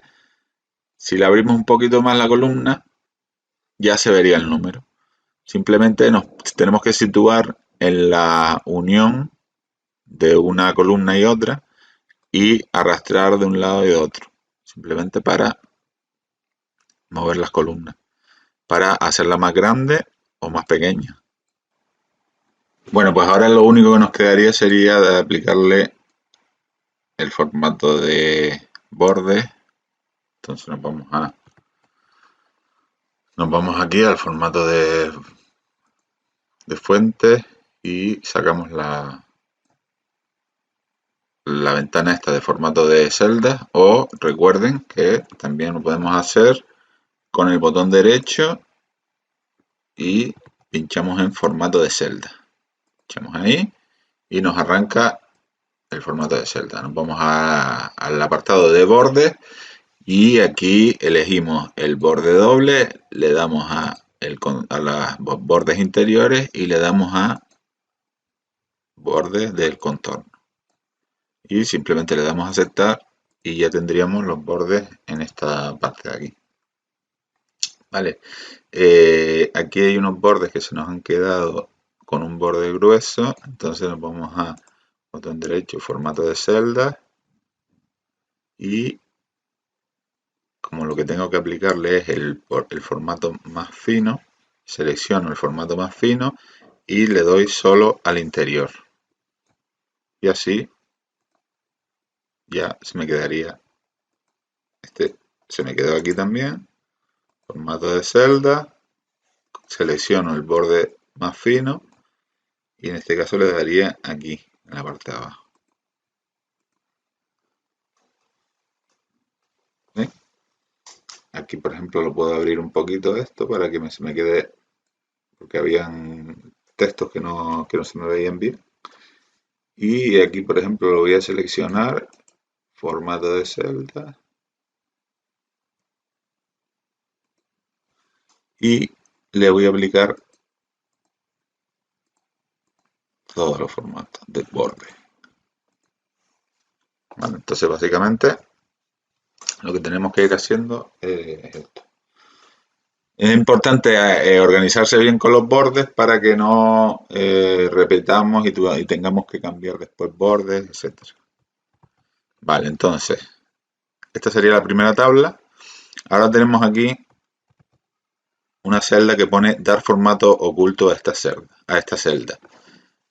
si le abrimos un poquito más la columna ya se vería el número. Simplemente nos tenemos que situar en la unión de una columna y otra y arrastrar de un lado y de otro, simplemente para mover las columnas, para hacerla más grande o más pequeña. Bueno, pues ahora lo único que nos quedaría sería de aplicarle el formato de borde. Entonces nos vamos aquí al formato de fuente y sacamos la ventana esta de formato de celda, o recuerden que también lo podemos hacer con el botón derecho y pinchamos en formato de celda. Pinchamos ahí y nos arranca el formato de celda. Nos vamos al apartado de borde y aquí elegimos el borde doble, le damos a los bordes interiores y le damos a bordes del contorno. Y simplemente le damos a aceptar y ya tendríamos los bordes en esta parte de aquí. Vale, aquí hay unos bordes que se nos han quedado con un borde grueso, entonces nos vamos a botón derecho, formato de celda, y como lo que tengo que aplicarle es el formato más fino, selecciono el formato más fino y le doy solo al interior. Y así ya se me quedaría, se me quedó aquí también, formato de celda, selecciono el borde más fino y en este caso le daría aquí, en la parte de abajo. ¿Sí? Aquí, por ejemplo, lo puedo abrir un poquito esto para que se me quede, porque habían textos que no se me veían bien. Y aquí, por ejemplo, lo voy a seleccionar, formato de celda, y le voy a aplicar todos los formatos del borde. Vale, entonces básicamente lo que tenemos que ir haciendo es esto. Es importante organizarse bien con los bordes para que no repitamos y tengamos que cambiar después bordes, etc. Vale, entonces, esta sería la primera tabla. Ahora tenemos aquí una celda que pone dar formato oculto a esta celda.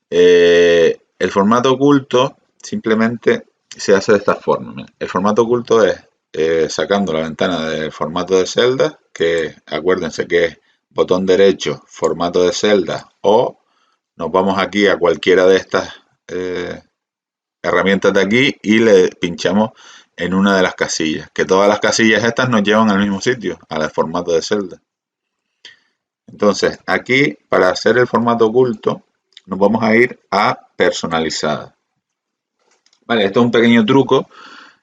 El formato oculto simplemente se hace de esta forma. El formato oculto es sacando la ventana del formato de celda, que acuérdense que es botón derecho, formato de celda, o nos vamos aquí a cualquiera de estas herramientas de aquí y le pinchamos en una de las casillas, que todas las casillas estas nos llevan al mismo sitio, al formato de celda. Entonces, aquí para hacer el formato oculto nos vamos a ir a personalizada. Vale, esto es un pequeño truco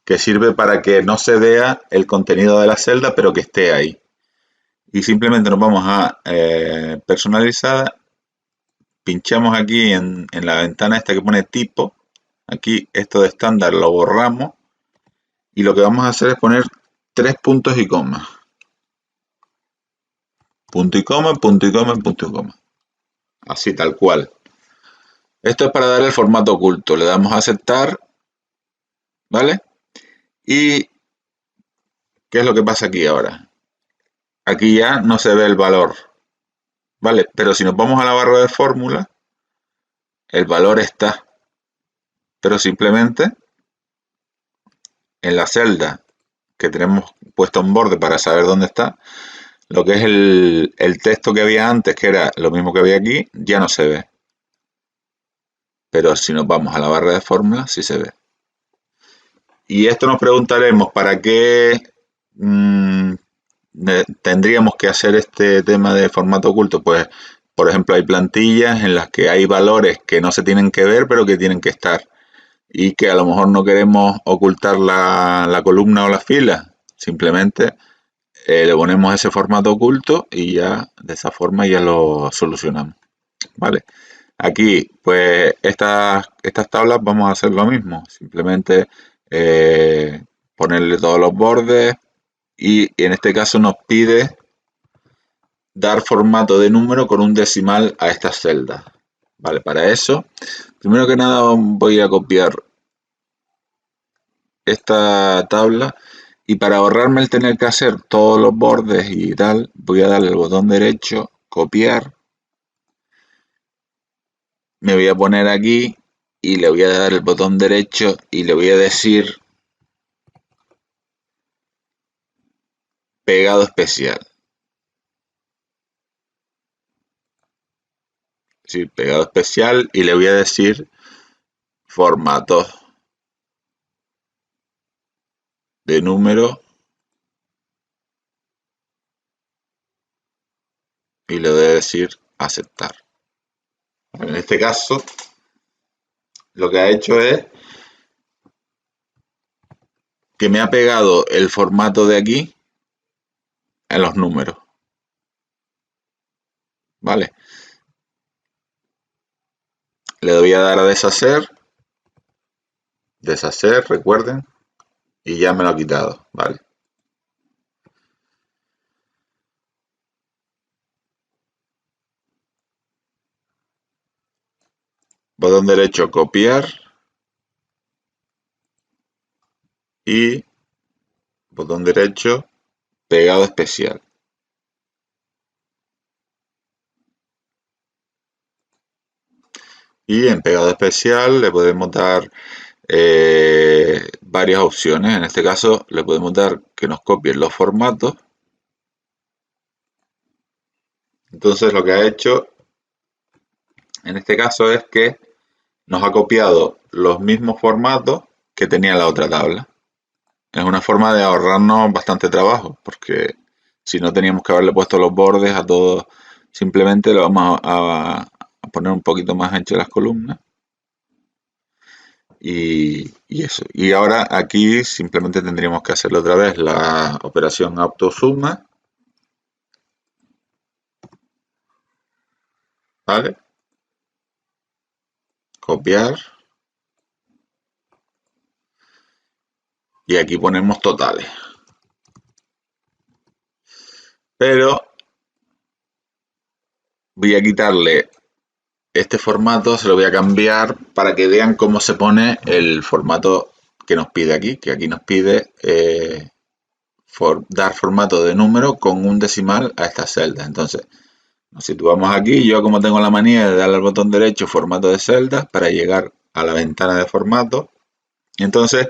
que sirve para que no se vea el contenido de la celda, pero que esté ahí. Y simplemente nos vamos a personalizada, pinchamos aquí en la ventana esta que pone tipo, aquí esto de estándar lo borramos y lo que vamos a hacer es poner 3 puntos y coma. Punto y coma, punto y coma, punto y coma. Así tal cual. Esto es para dar el formato oculto. Le damos a aceptar, ¿vale? Y ¿qué es lo que pasa aquí ahora? Aquí ya no se ve el valor, ¿vale? Pero si nos vamos a la barra de fórmula, el valor está, pero simplemente en la celda que tenemos puesta un borde para saber dónde está, lo que es el texto que había antes, que era lo mismo que había aquí, ya no se ve. Pero si nos vamos a la barra de fórmula, sí se ve. Y esto nos preguntaremos, ¿para qué tendríamos que hacer este tema de formato oculto? Pues, por ejemplo, hay plantillas en las que hay valores que no se tienen que ver, pero que tienen que estar. Y que a lo mejor no queremos ocultar la columna o la fila. Simplemente le ponemos ese formato oculto y ya de esa forma ya lo solucionamos. Vale. Aquí, pues, estas tablas vamos a hacer lo mismo. Simplemente ponerle todos los bordes y en este caso nos pide dar formato de número con un decimal a estas celdas. Vale, para eso, primero que nada voy a copiar esta tabla y para ahorrarme el tener que hacer todos los bordes y tal, voy a darle al botón derecho, copiar, me voy a poner aquí y le voy a dar el botón derecho y le voy a decir pegado especial. Sí, pegado especial y le voy a decir formato de número y le voy a decir aceptar. En este caso, lo que ha hecho es que me ha pegado el formato de aquí en los números. ¿Vale? Le voy a dar a deshacer, recuerden, y ya me lo ha quitado, ¿vale? Botón derecho, copiar, y botón derecho, pegado especial. Y en pegado especial le podemos dar varias opciones. En este caso le podemos dar que nos copien los formatos. Entonces lo que ha hecho en este caso es que nos ha copiado los mismos formatos que tenía la otra tabla. Es una forma de ahorrarnos bastante trabajo, porque si no teníamos que haberle puesto los bordes a todos, simplemente lo vamos a poner un poquito más ancho las columnas. Y eso. Y ahora aquí simplemente tendríamos que hacerle otra vez la operación autosuma. ¿Vale? Copiar. Y aquí ponemos totales. Pero voy a quitarle este formato, se lo voy a cambiar para que vean cómo se pone el formato que nos pide aquí, que aquí nos pide dar formato de número con un decimal a esta celda. Entonces, nos situamos aquí, yo como tengo la manía de darle al botón derecho formato de celdas para llegar a la ventana de formato. Entonces,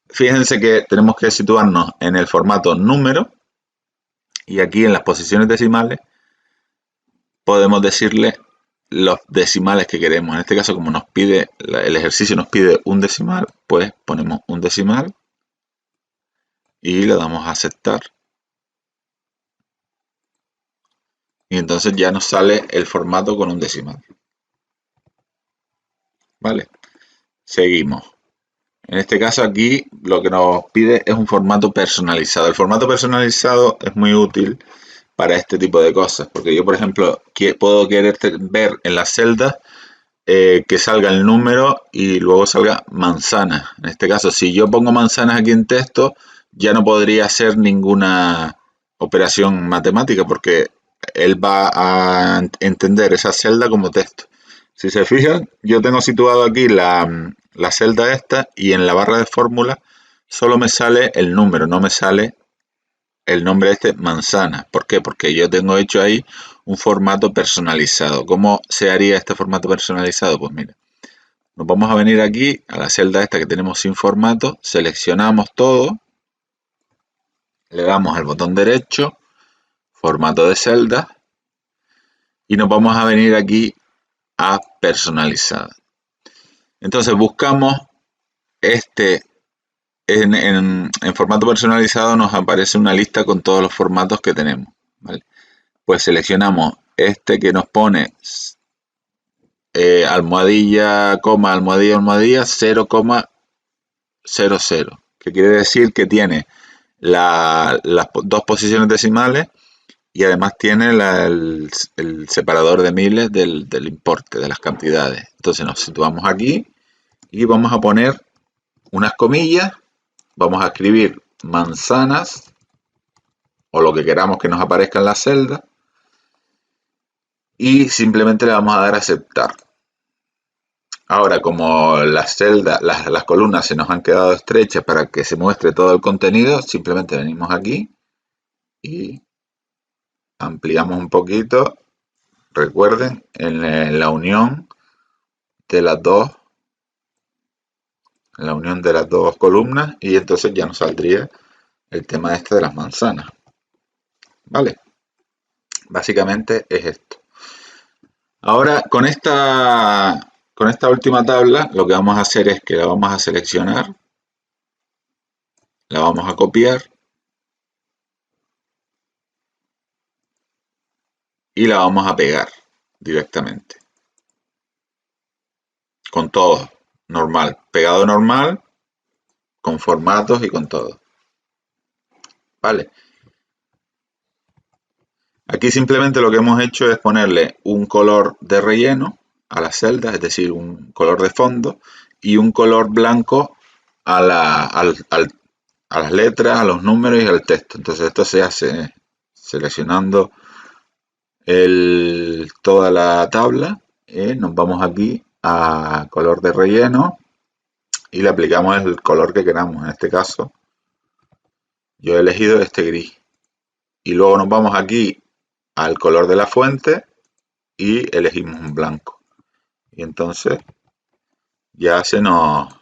fíjense que tenemos que situarnos en el formato número y aquí en las posiciones decimales podemos decirle los decimales que queremos. En este caso, como nos pide, el ejercicio nos pide un decimal, pues ponemos un decimal y le damos a aceptar. Y entonces ya nos sale el formato con un decimal. ¿Vale? Seguimos. En este caso aquí lo que nos pide es un formato personalizado. El formato personalizado es muy útil para este tipo de cosas, porque yo, por ejemplo, puedo querer ver en las celdas que salga el número y luego salga manzanas. En este caso, si yo pongo manzanas aquí en texto, ya no podría hacer ninguna operación matemática porque él va a entender esa celda como texto. Si se fijan, yo tengo situado aquí la celda esta y en la barra de fórmula solo me sale el número, no me sale el nombre este manzana. ¿Por qué? Porque yo tengo hecho ahí un formato personalizado. ¿Cómo se haría este formato personalizado? Pues mira, nos vamos a venir aquí a la celda esta que tenemos sin formato, seleccionamos todo, le damos al botón derecho, formato de celda, y nos vamos a venir aquí a personalizar. Entonces buscamos en formato personalizado nos aparece una lista con todos los formatos que tenemos, ¿vale? Pues seleccionamos este que nos pone almohadilla, coma, almohadilla, almohadilla, 0,00, que quiere decir que tiene las dos posiciones decimales y además tiene el separador de miles del importe, de las cantidades. Entonces nos situamos aquí y vamos a poner unas comillas, vamos a escribir manzanas o lo que queramos que nos aparezca en la celda y simplemente le vamos a dar a aceptar. Ahora, como las celdas, las columnas se nos han quedado estrechas para que se muestre todo el contenido, simplemente venimos aquí y ampliamos un poquito. Recuerden, en la unión de las dos, columnas, y entonces ya nos saldría el tema este de las manzanas. ¿Vale? Básicamente es esto. Ahora, con esta última tabla, lo que vamos a hacer es que la vamos a seleccionar, la vamos a copiar y la vamos a pegar directamente. Con todo, normal, pegado normal, con formatos y con todo. ¿Vale? Aquí simplemente lo que hemos hecho es ponerle un color de relleno a las celdas, es decir, un color de fondo, y un color blanco a las letras, a los números y al texto. Entonces esto se hace seleccionando toda la tabla. Nos vamos aquí a color de relleno y le aplicamos el color que queramos. En este caso yo he elegido este gris. Y luego nos vamos aquí al color de la fuente y elegimos un blanco. Y entonces ya se nos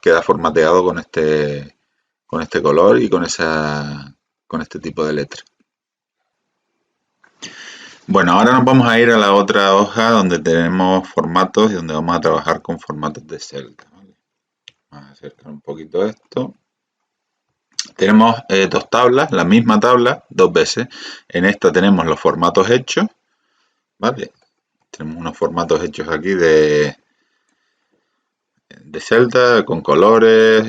queda formateado con este color y con este tipo de letra. Bueno, ahora nos vamos a ir a la otra hoja donde tenemos formatos y donde vamos a trabajar con formatos de celda. ¿Vale? Vamos a acercar un poquito esto. Tenemos dos tablas, la misma tabla, dos veces. En esta tenemos los formatos hechos. ¿Vale? Tenemos unos formatos hechos aquí de celda con colores,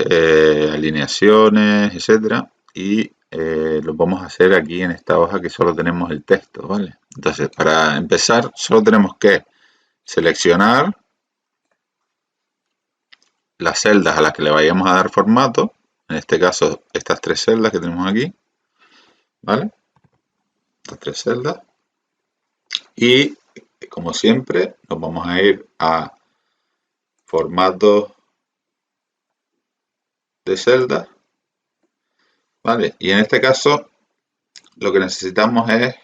alineaciones, etcétera, y los vamos a hacer aquí en esta hoja que solo tenemos el texto, ¿vale? Entonces, para empezar, solo tenemos que seleccionar las celdas a las que le vayamos a dar formato, en este caso estas tres celdas que tenemos aquí, ¿vale? Estas tres celdas, y como siempre nos vamos a ir a formato de celda, ¿vale? Y en este caso lo que necesitamos es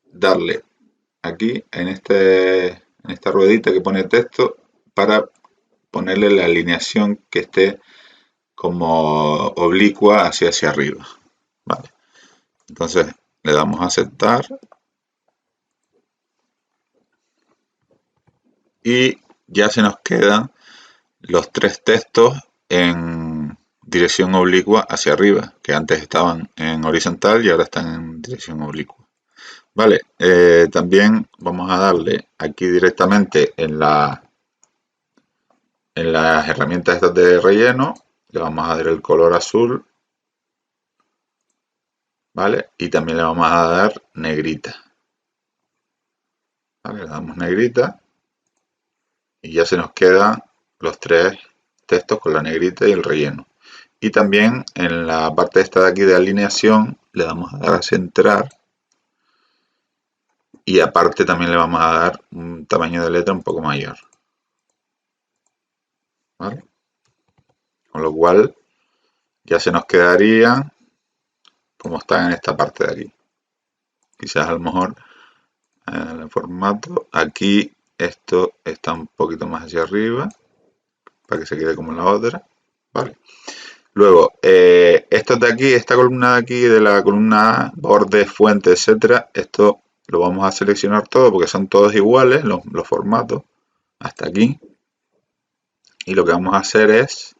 darle aquí en esta ruedita que pone texto para ponerle la alineación que esté como oblicua hacia arriba, ¿vale? Entonces le damos a aceptar y ya se nos quedan los tres textos en dirección oblicua hacia arriba, que antes estaban en horizontal y ahora están en dirección oblicua. Vale, también vamos a darle aquí directamente en las herramientas estas de relleno, le vamos a dar el color azul, ¿vale? Y también le vamos a dar negrita. ¿Vale? Le damos negrita y ya se nos quedan los tres textos con la negrita y el relleno. Y también en la parte esta de aquí de alineación le damos a dar a centrar. Y aparte también le vamos a dar un tamaño de letra un poco mayor. ¿Vale? Con lo cual ya se nos quedaría como está en esta parte de aquí. Quizás a lo mejor el formato, aquí esto está un poquito más hacia arriba para que se quede como la otra. Vale. Luego, estos de aquí, esta columna de aquí, de la columna A, borde, fuente, etcétera, esto lo vamos a seleccionar todo porque son todos iguales, los formatos, hasta aquí. Y lo que vamos a hacer es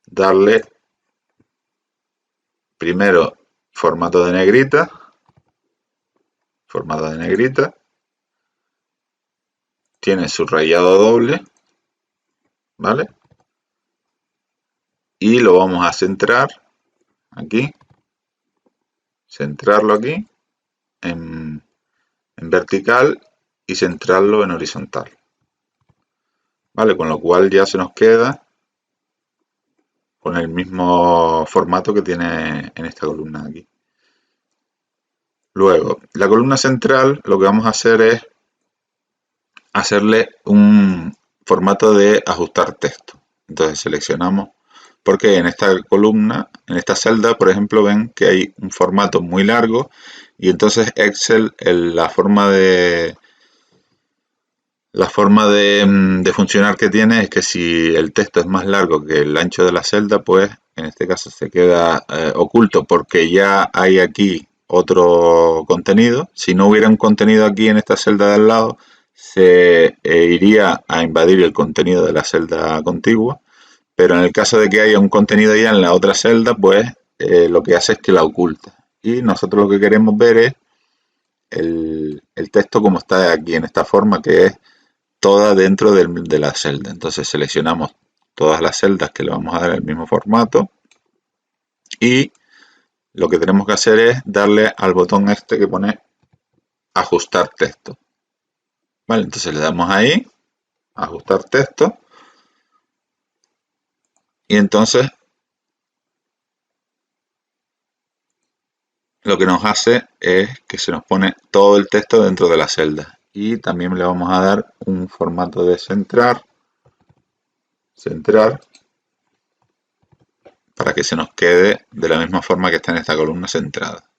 darle primero formato de negrita, tiene subrayado doble, ¿vale? Y lo vamos a centrar aquí, centrarlo aquí en vertical y centrarlo en horizontal. Vale, con lo cual ya se nos queda con el mismo formato que tiene en esta columna de aquí. Luego, la columna central lo que vamos a hacer es hacerle un formato de ajustar texto. Entonces seleccionamos, porque en esta columna, en esta celda, por ejemplo, ven que hay un formato muy largo y entonces Excel, la forma de funcionar que tiene es que si el texto es más largo que el ancho de la celda, pues en este caso se queda oculto porque ya hay aquí otro contenido. Si no hubiera un contenido aquí en esta celda de al lado, se iría a invadir el contenido de la celda contigua. Pero en el caso de que haya un contenido ya en la otra celda, pues lo que hace es que la oculta. Y nosotros lo que queremos ver es el texto como está aquí en esta forma, que es toda dentro de la celda. Entonces seleccionamos todas las celdas que le vamos a dar el mismo formato y lo que tenemos que hacer es darle al botón este que pone ajustar texto. Vale, entonces le damos ahí, ajustar texto, y entonces lo que nos hace es que se nos pone todo el texto dentro de la celda. Y también le vamos a dar un formato de centrar, para que se nos quede de la misma forma que está en esta columna centrada.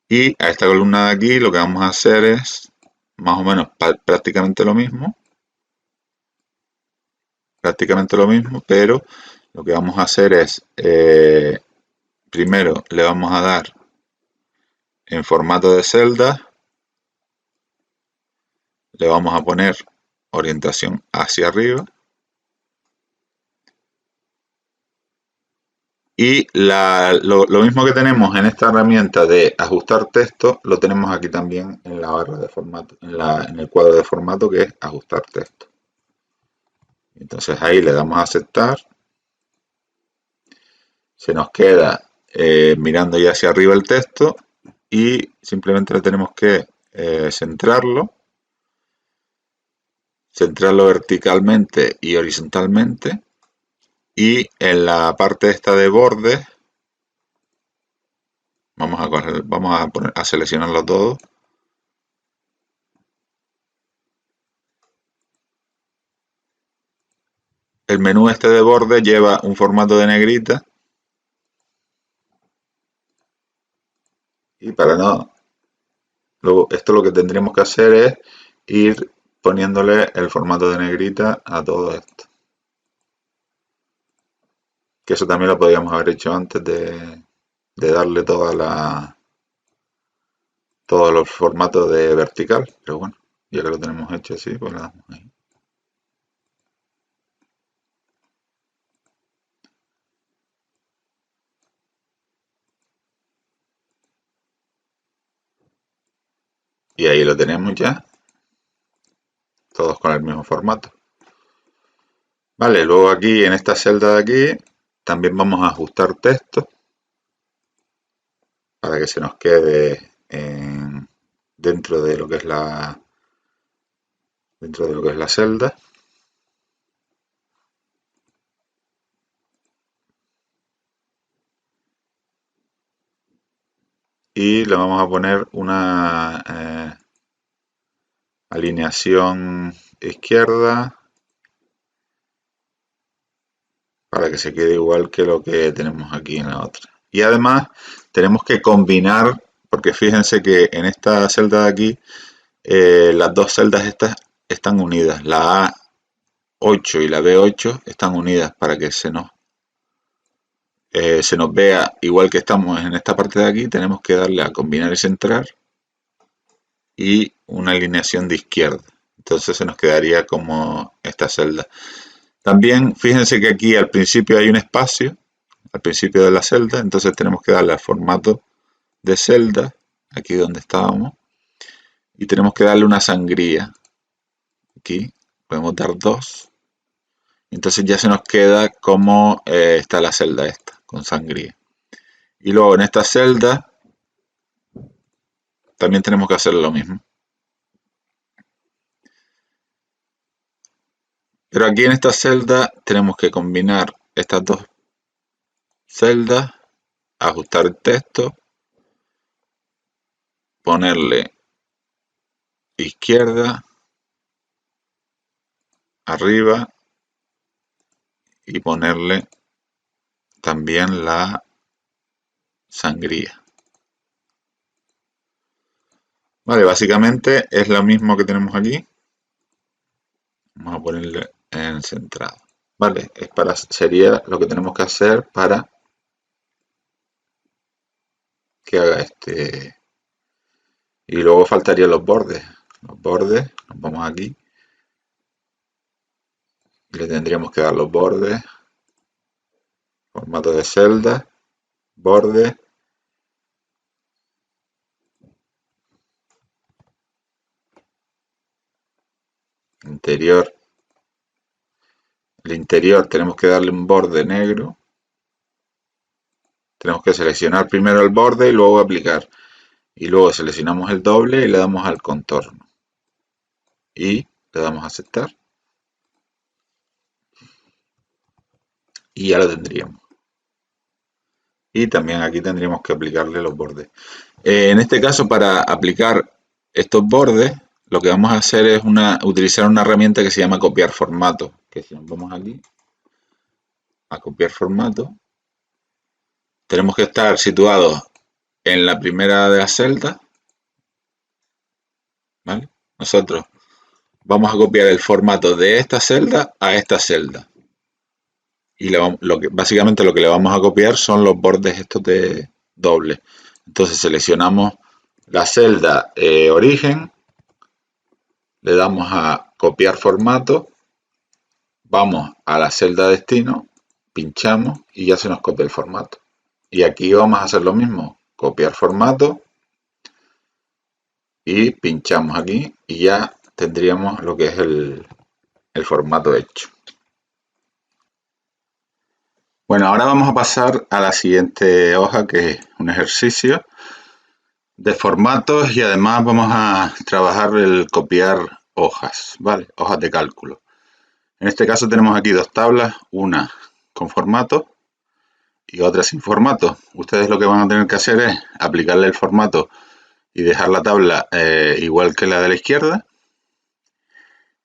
Y a esta columna de aquí lo que vamos a hacer es más o menos prácticamente lo mismo, pero lo que vamos a hacer es, primero le vamos a dar en formato de celda, le vamos a poner orientación hacia arriba, y lo mismo que tenemos en esta herramienta de ajustar texto, lo tenemos aquí también en la barra de formato, en el cuadro de formato, que es ajustar texto. Entonces ahí le damos a aceptar, se nos queda mirando ya hacia arriba el texto y simplemente le tenemos que centrarlo verticalmente y horizontalmente, y en la parte esta de borde vamos a seleccionarlo todo. El menú este de borde lleva un formato de negrita, y para no, esto lo que tendríamos que hacer es ir poniéndole el formato de negrita a todo esto, que eso también lo podríamos haber hecho antes de darle todos los formatos de vertical, pero bueno, ya que lo tenemos hecho así, pues le damos ahí. Y ahí lo tenemos ya, todos con el mismo formato. Vale, luego aquí en esta celda de aquí también vamos a ajustar texto para que se nos quede dentro de lo que es la celda. Y le vamos a poner una alineación izquierda para que se quede igual que lo que tenemos aquí en la otra. Y además tenemos que combinar, porque fíjense que en esta celda de aquí las dos celdas estas están unidas, la A8 y la B8 están unidas para que se nos vea igual que estamos en esta parte de aquí. Tenemos que darle a combinar y centrar y una alineación de izquierda, entonces se nos quedaría como esta celda. También fíjense que aquí al principio hay un espacio, al principio de la celda, entonces tenemos que darle al formato de celda, aquí donde estábamos, y tenemos que darle una sangría, aquí podemos dar 2, entonces ya se nos queda como está la celda esta, con sangría. Y luego en esta celda también tenemos que hacer lo mismo. Pero aquí en esta celda tenemos que combinar estas dos celdas, ajustar el texto, ponerle izquierda, arriba y ponerle también la sangría. Vale, básicamente es lo mismo que tenemos aquí. Vamos a ponerle en centrado. Vale, sería lo que tenemos que hacer para que haga este. Y luego faltarían los bordes. Los bordes, nos vamos aquí. Y le tendríamos que dar los bordes. Formato de celda. Borde. Interior. El interior tenemos que darle un borde negro. Tenemos que seleccionar primero el borde y luego aplicar. Y luego seleccionamos el doble y le damos al contorno. Y le damos a aceptar. Y ya lo tendríamos. Y también aquí tendríamos que aplicarle los bordes. En este caso, para aplicar estos bordes, lo que vamos a hacer es utilizar una herramienta que se llama copiar formato. Que si nos vamos aquí a copiar formato, tenemos que estar situados en la primera de las celdas. ¿Vale? Nosotros vamos a copiar el formato de esta celda a esta celda. Y básicamente lo que le vamos a copiar son los bordes estos de doble. Entonces seleccionamos la celda origen, le damos a copiar formato, vamos a la celda destino, pinchamos y ya se nos copia el formato. Y aquí vamos a hacer lo mismo, copiar formato y pinchamos aquí y ya tendríamos lo que es el formato hecho. Bueno, ahora vamos a pasar a la siguiente hoja, que es un ejercicio de formatos y además vamos a trabajar el copiar hojas, ¿vale? Hojas de cálculo. En este caso tenemos aquí dos tablas, una con formato y otra sin formato. Ustedes lo que van a tener que hacer es aplicarle el formato y dejar la tabla igual que la de la izquierda.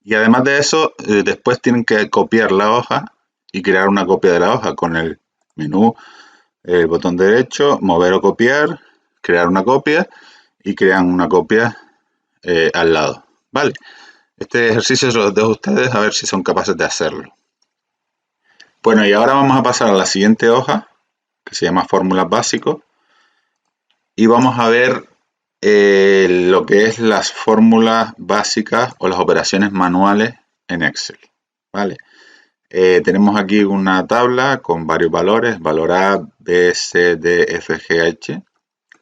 Y además de eso, después tienen que copiar la hoja y crear una copia de la hoja con el menú, el botón derecho, mover o copiar, crear una copia y crean una copia al lado. Vale, este ejercicio se los dejo a ustedes a ver si son capaces de hacerlo. Bueno, y ahora vamos a pasar a la siguiente hoja, que se llama fórmulas básicos, y vamos a ver lo que es las fórmulas básicas o las operaciones manuales en Excel. Vale. Tenemos aquí una tabla con varios valores, valor A, B, C, D, F, G, H,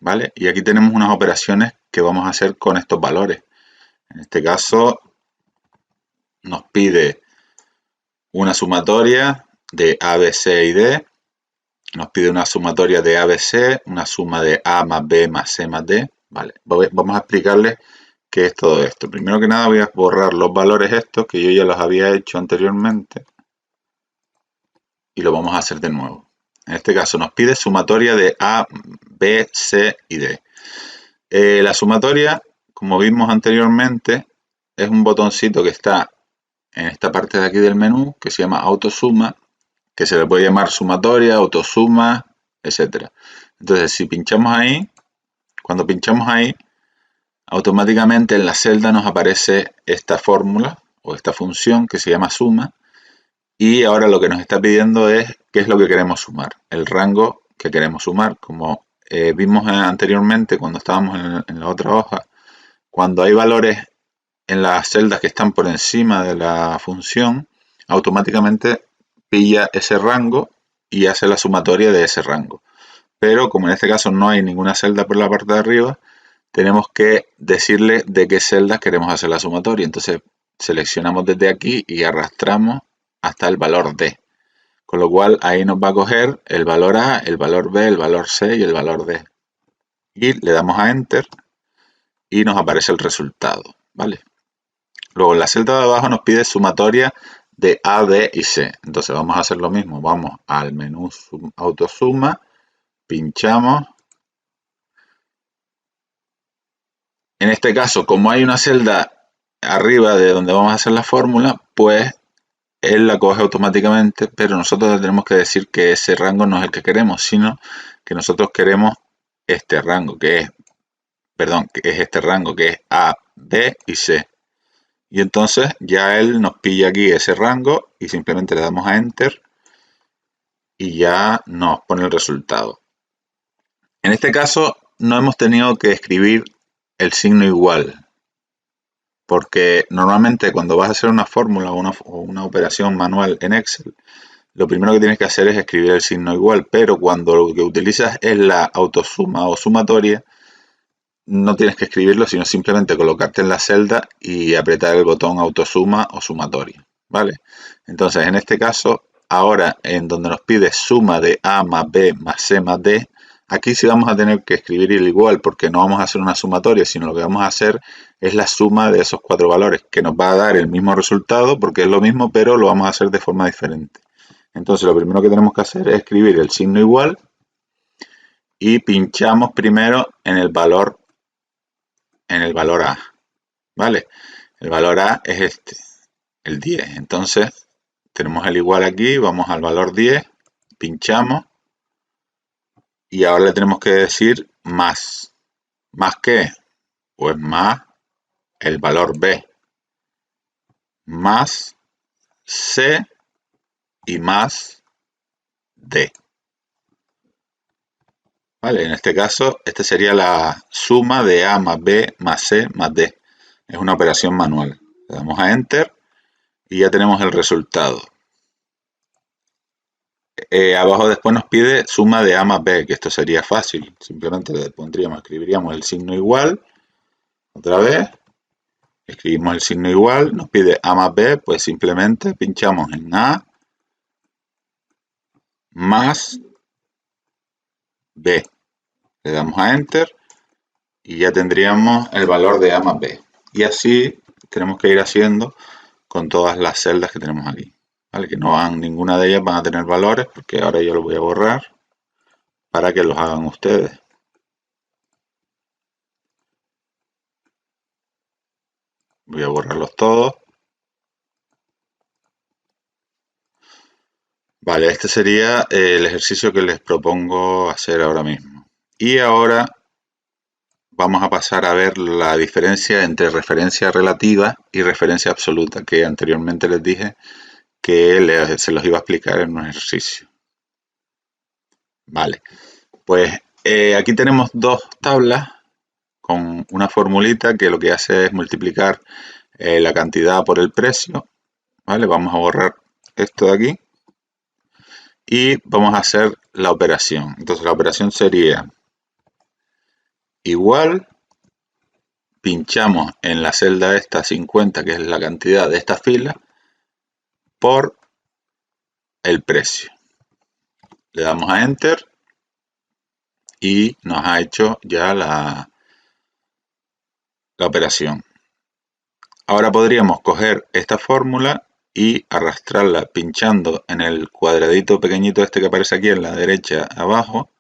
¿vale? Y aquí tenemos unas operaciones que vamos a hacer con estos valores. En este caso nos pide una sumatoria de A, B, C y D, nos pide una sumatoria de A, B, C, una suma de A más B más C más D, ¿vale? Vamos a explicarles qué es todo esto. Primero que nada voy a borrar los valores estos que yo ya los había hecho anteriormente. Y lo vamos a hacer de nuevo. En este caso nos pide sumatoria de A, B, C y D. La sumatoria, como vimos anteriormente, es un botoncito que está en esta parte de aquí del menú, que se llama autosuma, que se le puede llamar sumatoria, autosuma, etc. Entonces, si pinchamos ahí, cuando pinchamos ahí, automáticamente en la celda nos aparece esta fórmula o esta función que se llama suma. Y ahora lo que nos está pidiendo es qué es lo que queremos sumar, el rango que queremos sumar. Como vimos anteriormente cuando estábamos en la otra hoja, cuando hay valores en las celdas que están por encima de la función, automáticamente pilla ese rango y hace la sumatoria de ese rango. Pero como en este caso no hay ninguna celda por la parte de arriba, tenemos que decirle de qué celdas queremos hacer la sumatoria. Entonces seleccionamos desde aquí y arrastramos hasta el valor D, con lo cual ahí nos va a coger el valor A, el valor B, el valor C y el valor D, y le damos a Enter y nos aparece el resultado, ¿vale? Luego en la celda de abajo nos pide sumatoria de A, B y C, entonces vamos a hacer lo mismo, vamos al menú autosuma, pinchamos En este caso, como hay una celda arriba de donde vamos a hacer la fórmula, pues él la coge automáticamente, pero nosotros le tenemos que decir que ese rango no es el que queremos, sino que nosotros queremos este rango, que es este rango, que es A, B y C. Y entonces ya él nos pilla aquí ese rango y simplemente le damos a Enter y ya nos pone el resultado. En este caso no hemos tenido que escribir el signo igual, porque normalmente cuando vas a hacer una fórmula o una operación manual en Excel, lo primero que tienes que hacer es escribir el signo igual, pero cuando lo que utilizas es la autosuma o sumatoria, no tienes que escribirlo, sino simplemente colocarte en la celda y apretar el botón autosuma o sumatoria, ¿vale? Entonces, en este caso, ahora en donde nos pide suma de A más B más C más D, aquí sí vamos a tener que escribir el igual, porque no vamos a hacer una sumatoria, sino lo que vamos a hacer es la suma de esos cuatro valores, que nos va a dar el mismo resultado, porque es lo mismo, pero lo vamos a hacer de forma diferente. Entonces, lo primero que tenemos que hacer es escribir el signo igual y pinchamos primero en el valor A, ¿vale? El valor A es este, el 10. Entonces, tenemos el igual aquí, vamos al valor 10, pinchamos y ahora le tenemos que decir más. ¿Más qué? Pues más el valor B, más C y más D. Vale, en este caso, esta sería la suma de A más B más C más D. Es una operación manual. Le damos a Enter y ya tenemos el resultado. Abajo después nos pide suma de A más B, que esto sería fácil. Simplemente le escribiríamos el signo igual. Otra vez. Escribimos el signo igual. Nos pide A más B, pues simplemente pinchamos en A más B. Le damos a Enter y ya tendríamos el valor de A más B. Y así tenemos que ir haciendo con todas las celdas que tenemos aquí. ¿Vale? Que no van, ninguna de ellas van a tener valores, porque ahora yo los voy a borrar para que los hagan ustedes. Voy a borrarlos todos. Vale, este sería el ejercicio que les propongo hacer ahora mismo. Y ahora vamos a pasar a ver la diferencia entre referencia relativa y referencia absoluta, que anteriormente les dije que se los iba a explicar en un ejercicio. Vale, pues aquí tenemos dos tablas con una formulita que lo que hace es multiplicar la cantidad por el precio. Vale, vamos a borrar esto de aquí y vamos a hacer la operación. Entonces la operación sería igual, pinchamos en la celda esta 50, que es la cantidad de esta fila, por el precio. Le damos a Enter y nos ha hecho ya la operación. Ahora podríamos coger esta fórmula y arrastrarla pinchando en el cuadradito pequeñito este que aparece aquí en la derecha abajo.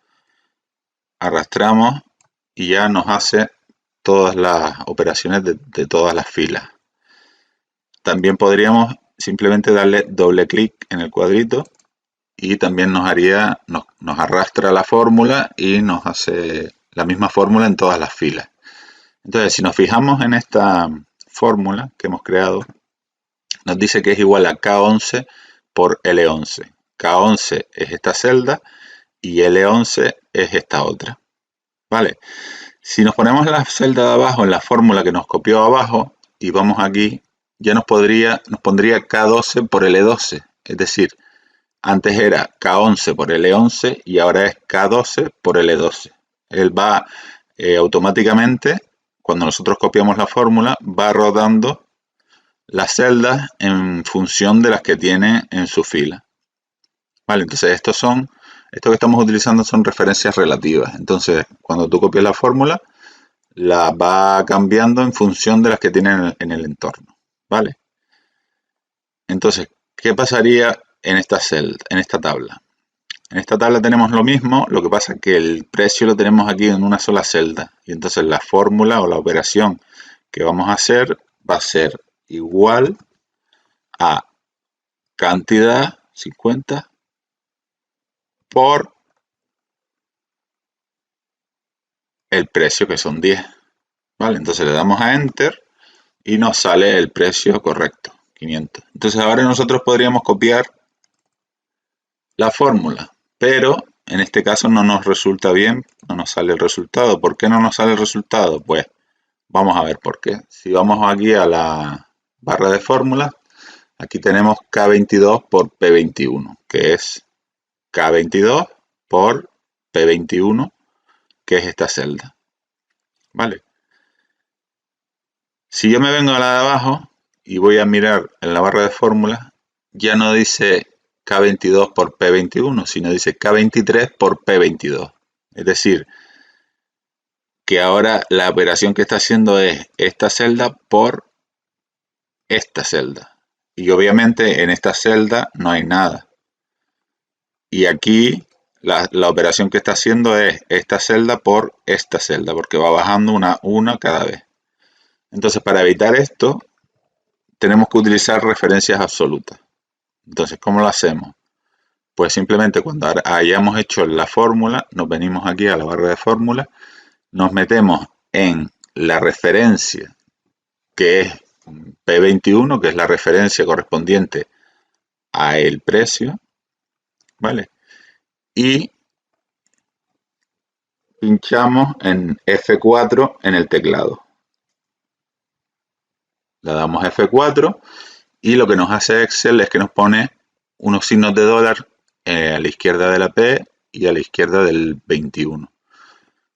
Arrastramos y ya nos hace todas las operaciones de todas las filas. También podríamos simplemente darle doble clic en el cuadrito y también nos arrastra la fórmula y nos hace la misma fórmula en todas las filas. Entonces, si nos fijamos en esta fórmula que hemos creado, nos dice que es igual a K11 por L11. K11 es esta celda y L11 es esta otra. ¿Vale? Si nos ponemos la celda de abajo en la fórmula que nos copió abajo y vamos aquí, ya nos pondría K12 por L12. Es decir, antes era K11 por L11 y ahora es K12 por L12. Él va automáticamente, cuando nosotros copiamos la fórmula, va rodando las celdas en función de las que tiene en su fila. Vale, entonces esto que estamos utilizando son referencias relativas. Entonces, cuando tú copias la fórmula, la va cambiando en función de las que tiene en el entorno. ¿Vale? Entonces, ¿qué pasaría en esta tabla? En esta tabla tenemos lo mismo, lo que pasa es que el precio lo tenemos aquí en una sola celda. Y entonces la fórmula o la operación que vamos a hacer va a ser igual a cantidad 50 por el precio, que son 10. ¿Vale? Entonces le damos a Enter y nos sale el precio correcto, 500. Entonces ahora nosotros podríamos copiar la fórmula, pero en este caso no nos resulta bien, no nos sale el resultado. ¿Por qué no nos sale el resultado? Pues vamos a ver por qué. Si vamos aquí a la barra de fórmulas, aquí tenemos K22 por P21, que es K22 por P21, que es esta celda. ¿Vale? Si yo me vengo a la de abajo y voy a mirar en la barra de fórmulas, ya no dice K22 por P21, sino dice K23 por P22. Es decir, que ahora la operación que está haciendo es esta celda por esta celda. Y obviamente en esta celda no hay nada. Y aquí la operación que está haciendo es esta celda por esta celda, porque va bajando una cada vez. Entonces, para evitar esto, tenemos que utilizar referencias absolutas. Entonces, ¿cómo lo hacemos? Pues simplemente cuando hayamos hecho la fórmula, nos venimos aquí a la barra de fórmula, nos metemos en la referencia que es P21, que es la referencia correspondiente a el precio, ¿vale? Y pinchamos en F4 en el teclado. Le damos F4 y lo que nos hace Excel es que nos pone unos signos de dólar a la izquierda de la P y a la izquierda del 21.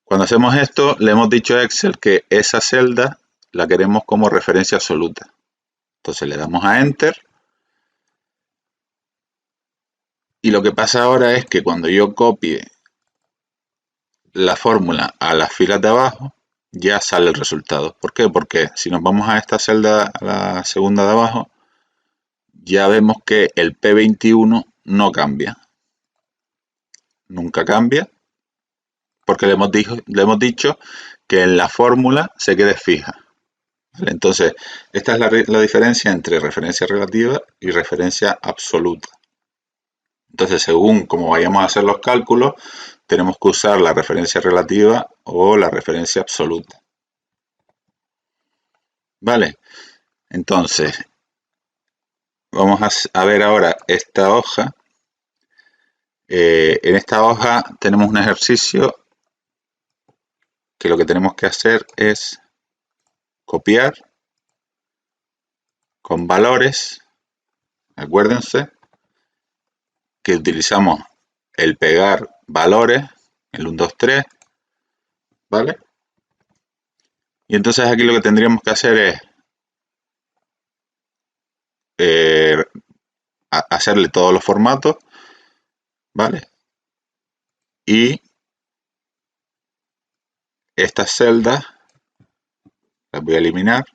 Cuando hacemos esto, le hemos dicho a Excel que esa celda la queremos como referencia absoluta. Entonces le damos a Enter. Y lo que pasa ahora es que cuando yo copie la fórmula a las filas de abajo, ya sale el resultado. ¿Por qué? Porque si nos vamos a esta celda, a la segunda de abajo, ya vemos que el P21 no cambia. Nunca cambia, porque le hemos dicho que en la fórmula se quede fija. ¿Vale? Entonces, esta es la diferencia entre referencia relativa y referencia absoluta. Entonces, según como vayamos a hacer los cálculos, tenemos que usar la referencia relativa o la referencia absoluta. ¿Vale? Entonces, vamos a ver ahora esta hoja. En esta hoja tenemos un ejercicio que lo que tenemos que hacer es copiar con valores. Acuérdense que utilizamos el pegar valores, el 1, 2, 3, ¿vale? Y entonces aquí lo que tendríamos que hacer es hacerle todos los formatos, ¿vale? Y estas celdas las voy a eliminar.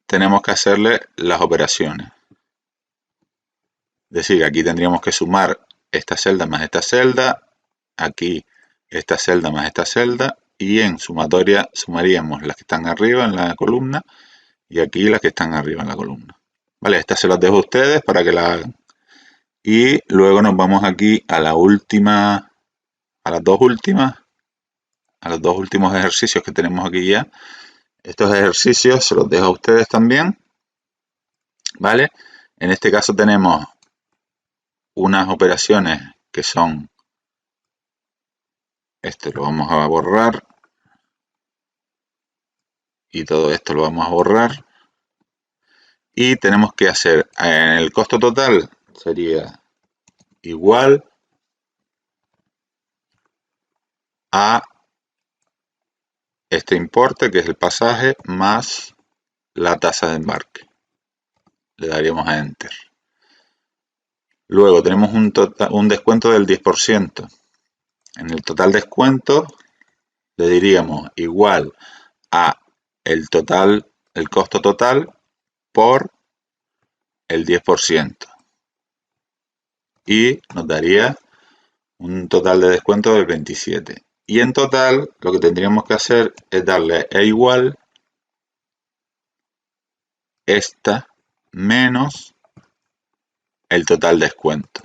Tenemos que hacerle las operaciones. Es decir, aquí tendríamos que sumar esta celda más esta celda, aquí esta celda más esta celda, y en sumatoria sumaríamos las que están arriba en la columna y aquí las que están arriba en la columna. Vale, estas se las dejo a ustedes para que la hagan. Y luego nos vamos aquí a la última, a los dos últimos ejercicios que tenemos aquí ya. Estos ejercicios se los dejo a ustedes también. ¿Vale? En este caso tenemos unas operaciones que son, esto lo vamos a borrar y todo esto lo vamos a borrar, y tenemos que hacer el costo total sería igual a este importe que es el pasaje más la tasa de embarque. Le daríamos a Enter. Luego tenemos un descuento del 10%. En el total descuento le diríamos igual a el costo total por el 10%. y nos daría un total de descuento del 27. Y en total lo que tendríamos que hacer es darle E igual esta menos el total descuento.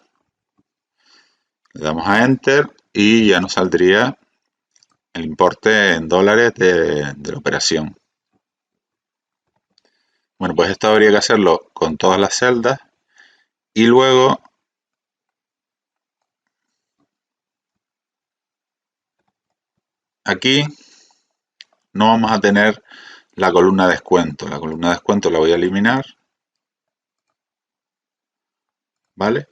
Le damos a Enter y ya nos saldría el importe en dólares de la operación. Bueno, pues esto habría que hacerlo con todas las celdas y luego aquí no vamos a tener la columna descuento. La columna descuento la voy a eliminar, ¿vale?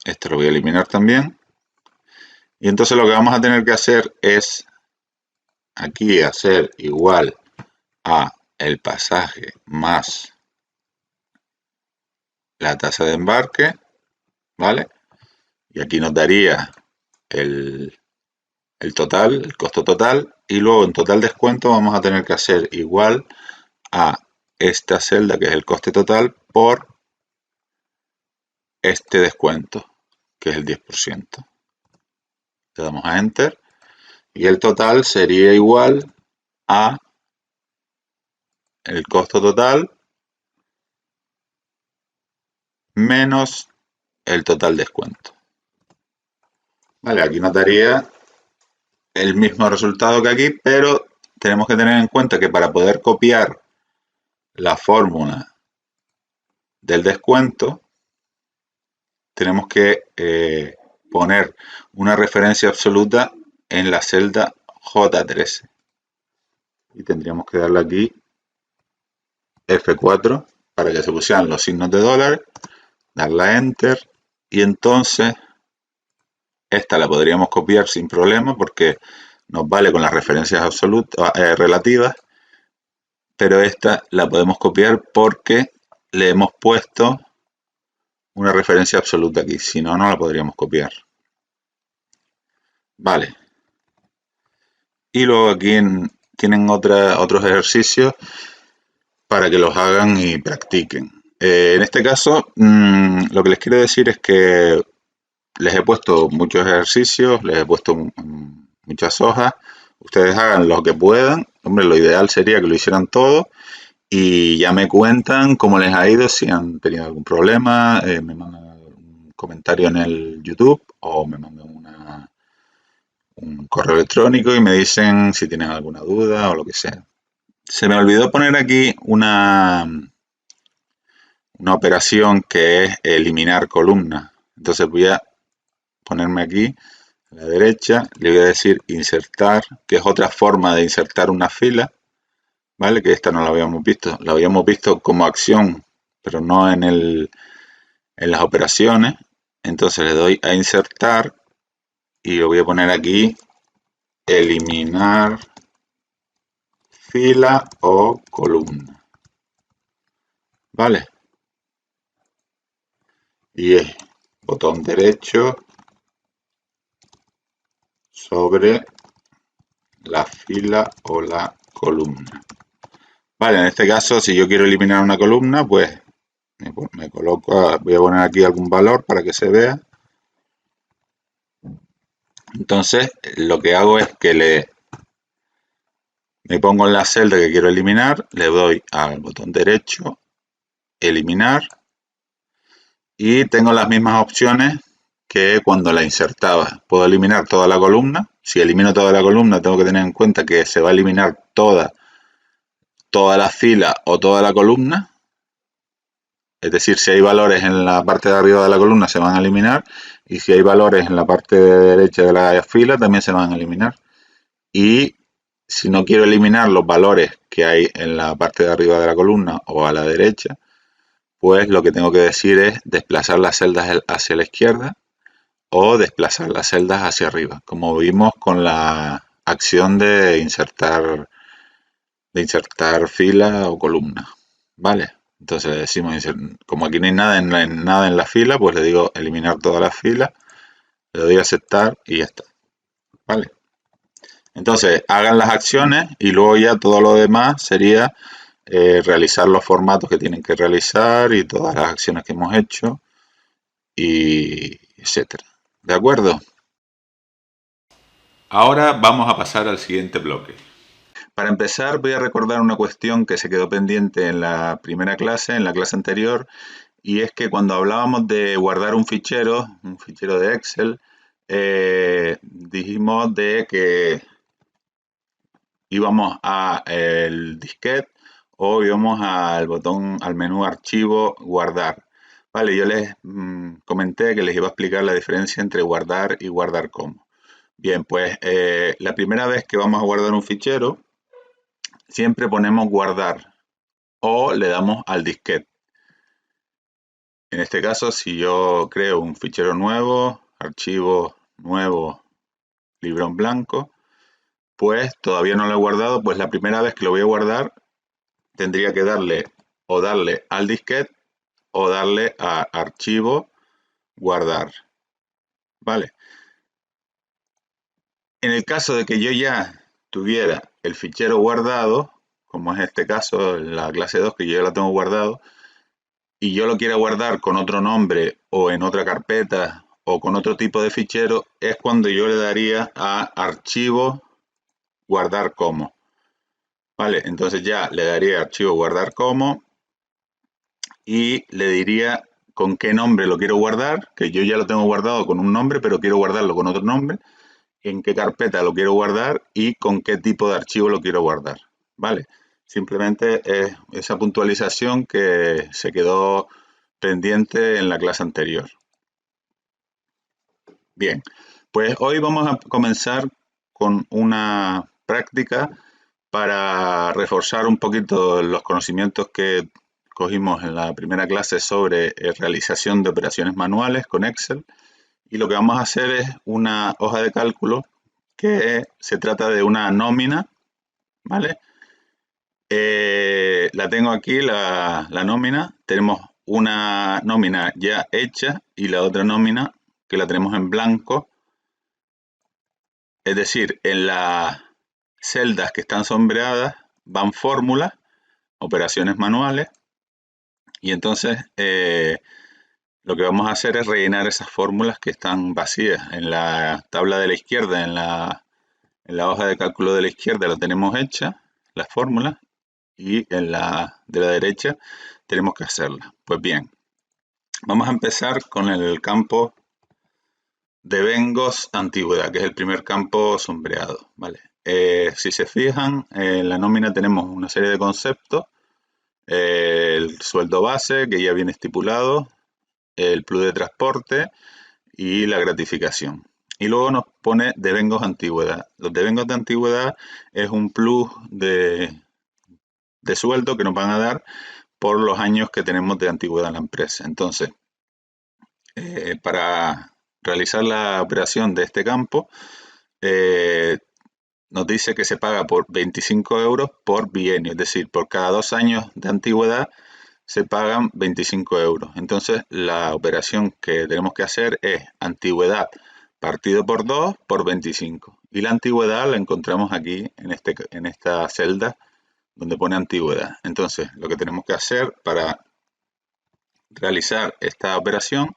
Esto lo voy a eliminar también. Y entonces lo que vamos a tener que hacer es aquí hacer igual a el pasaje más la tasa de embarque, ¿vale? Y aquí nos daría el total, el costo total, y luego en total descuento vamos a tener que hacer igual a esta celda que es el coste total por este descuento que es el 10%. Le damos a Enter y el total sería igual a el costo total menos el total descuento. Vale, aquí nos daría el mismo resultado que aquí, pero tenemos que tener en cuenta que para poder copiar la fórmula del descuento tenemos que poner una referencia absoluta en la celda J13 y tendríamos que darle aquí F4 para que se pusieran los signos de dólar, darle a Enter y entonces esta la podríamos copiar sin problema porque nos vale con las referencias absolutas relativas, pero esta la podemos copiar porque le hemos puesto una referencia absoluta aquí, si no, no la podríamos copiar. Vale. Y luego aquí tienen otros ejercicios para que los hagan y practiquen. En este caso, lo que les quiero decir es que les he puesto muchos ejercicios, les he puesto muchas hojas. Ustedes hagan lo que puedan. Hombre, lo ideal sería que lo hicieran todo y ya me cuentan cómo les ha ido, si han tenido algún problema, me mandan un comentario en el YouTube o me mandan un correo electrónico y me dicen si tienen alguna duda o lo que sea. Se me olvidó poner aquí una operación que es eliminar columnas. Entonces voy a ponerme aquí a la derecha, le voy a decir insertar, que es otra forma de insertar una fila, ¿vale? Que esta no la habíamos visto. La habíamos visto como acción, pero no en las operaciones. Entonces le doy a insertar y lo voy a poner aquí eliminar fila o columna, ¿vale? Y es botón derecho sobre la fila o la columna. Vale, en este caso, si yo quiero eliminar una columna, pues me coloco, voy a poner aquí algún valor para que se vea. Entonces, lo que hago es que me pongo en la celda que quiero eliminar, le doy al botón derecho, eliminar, y tengo las mismas opciones que cuando la insertaba. Puedo eliminar toda la columna. Si elimino toda la columna, tengo que tener en cuenta que se va a eliminar toda la fila o toda la columna. Es decir, si hay valores en la parte de arriba de la columna se van a eliminar y si hay valores en la parte derecha de la fila también se van a eliminar. Y si no quiero eliminar los valores que hay en la parte de arriba de la columna o a la derecha, pues lo que tengo que decir es desplazar las celdas hacia la izquierda o desplazar las celdas hacia arriba, como vimos con la acción de insertar fila o columna, ¿vale? Entonces le decimos, como aquí no hay nada en la fila, pues le digo eliminar toda la fila, le doy a aceptar y ya está, ¿vale? Entonces hagan las acciones y luego ya todo lo demás sería realizar los formatos que tienen que realizar y todas las acciones que hemos hecho y etcétera. ¿De acuerdo? Ahora vamos a pasar al siguiente bloque. Para empezar, voy a recordar una cuestión que se quedó pendiente en la primera clase, en la clase anterior, y es que cuando hablábamos de guardar un fichero de Excel, dijimos de que íbamos a el disquete o íbamos al botón, al menú archivo, guardar. Vale, yo les comenté que les iba a explicar la diferencia entre guardar y guardar como. Bien, pues la primera vez que vamos a guardar un fichero, siempre ponemos guardar o le damos al disquete. En este caso, si yo creo un fichero nuevo, archivo nuevo, libro en blanco, pues todavía no lo he guardado, pues la primera vez que lo voy a guardar tendría que darle al disquete o darle a archivo, guardar. ¿Vale? En el caso de que yo ya tuviera el fichero guardado, como es este caso, en la clase 2, que yo ya lo tengo guardado, y yo lo quiera guardar con otro nombre o en otra carpeta o con otro tipo de fichero, es cuando yo le daría a archivo, guardar como. Vale, entonces ya le daría archivo, guardar como y le diría con qué nombre lo quiero guardar, que yo ya lo tengo guardado con un nombre, pero quiero guardarlo con otro nombre, en qué carpeta lo quiero guardar y con qué tipo de archivo lo quiero guardar. ¿Vale? Simplemente es esa puntualización que se quedó pendiente en la clase anterior. Bien, pues hoy vamos a comenzar con una práctica para reforzar un poquito los conocimientos que cogimos en la primera clase sobre realización de operaciones manuales con Excel. Y lo que vamos a hacer es una hoja de cálculo que se trata de una nómina, ¿vale? La tengo aquí, la nómina. Tenemos una nómina ya hecha y la otra nómina que la tenemos en blanco. Es decir, en las celdas que están sombreadas van fórmulas, operaciones manuales, y entonces lo que vamos a hacer es rellenar esas fórmulas que están vacías. En la tabla de la izquierda, en la hoja de cálculo de la izquierda la tenemos hecha, las fórmulas, y en la de la derecha tenemos que hacerla. Pues bien, vamos a empezar con el campo devengos antigüedad, que es el primer campo sombreado, ¿vale? Si se fijan, en la nómina tenemos una serie de conceptos, el sueldo base, que ya viene estipulado, el plus de transporte y la gratificación. Y luego nos pone devengos antigüedad. Los devengos de antigüedad es un plus de sueldo que nos van a dar por los años que tenemos de antigüedad en la empresa. Entonces, para realizar la operación de este campo, nos dice que se paga por 25 euros por bienio, es decir, por cada 2 años de antigüedad se pagan 25 euros. Entonces, la operación que tenemos que hacer es antigüedad partido por 2 por 25. Y la antigüedad la encontramos aquí en esta celda donde pone antigüedad. Entonces, lo que tenemos que hacer para realizar esta operación,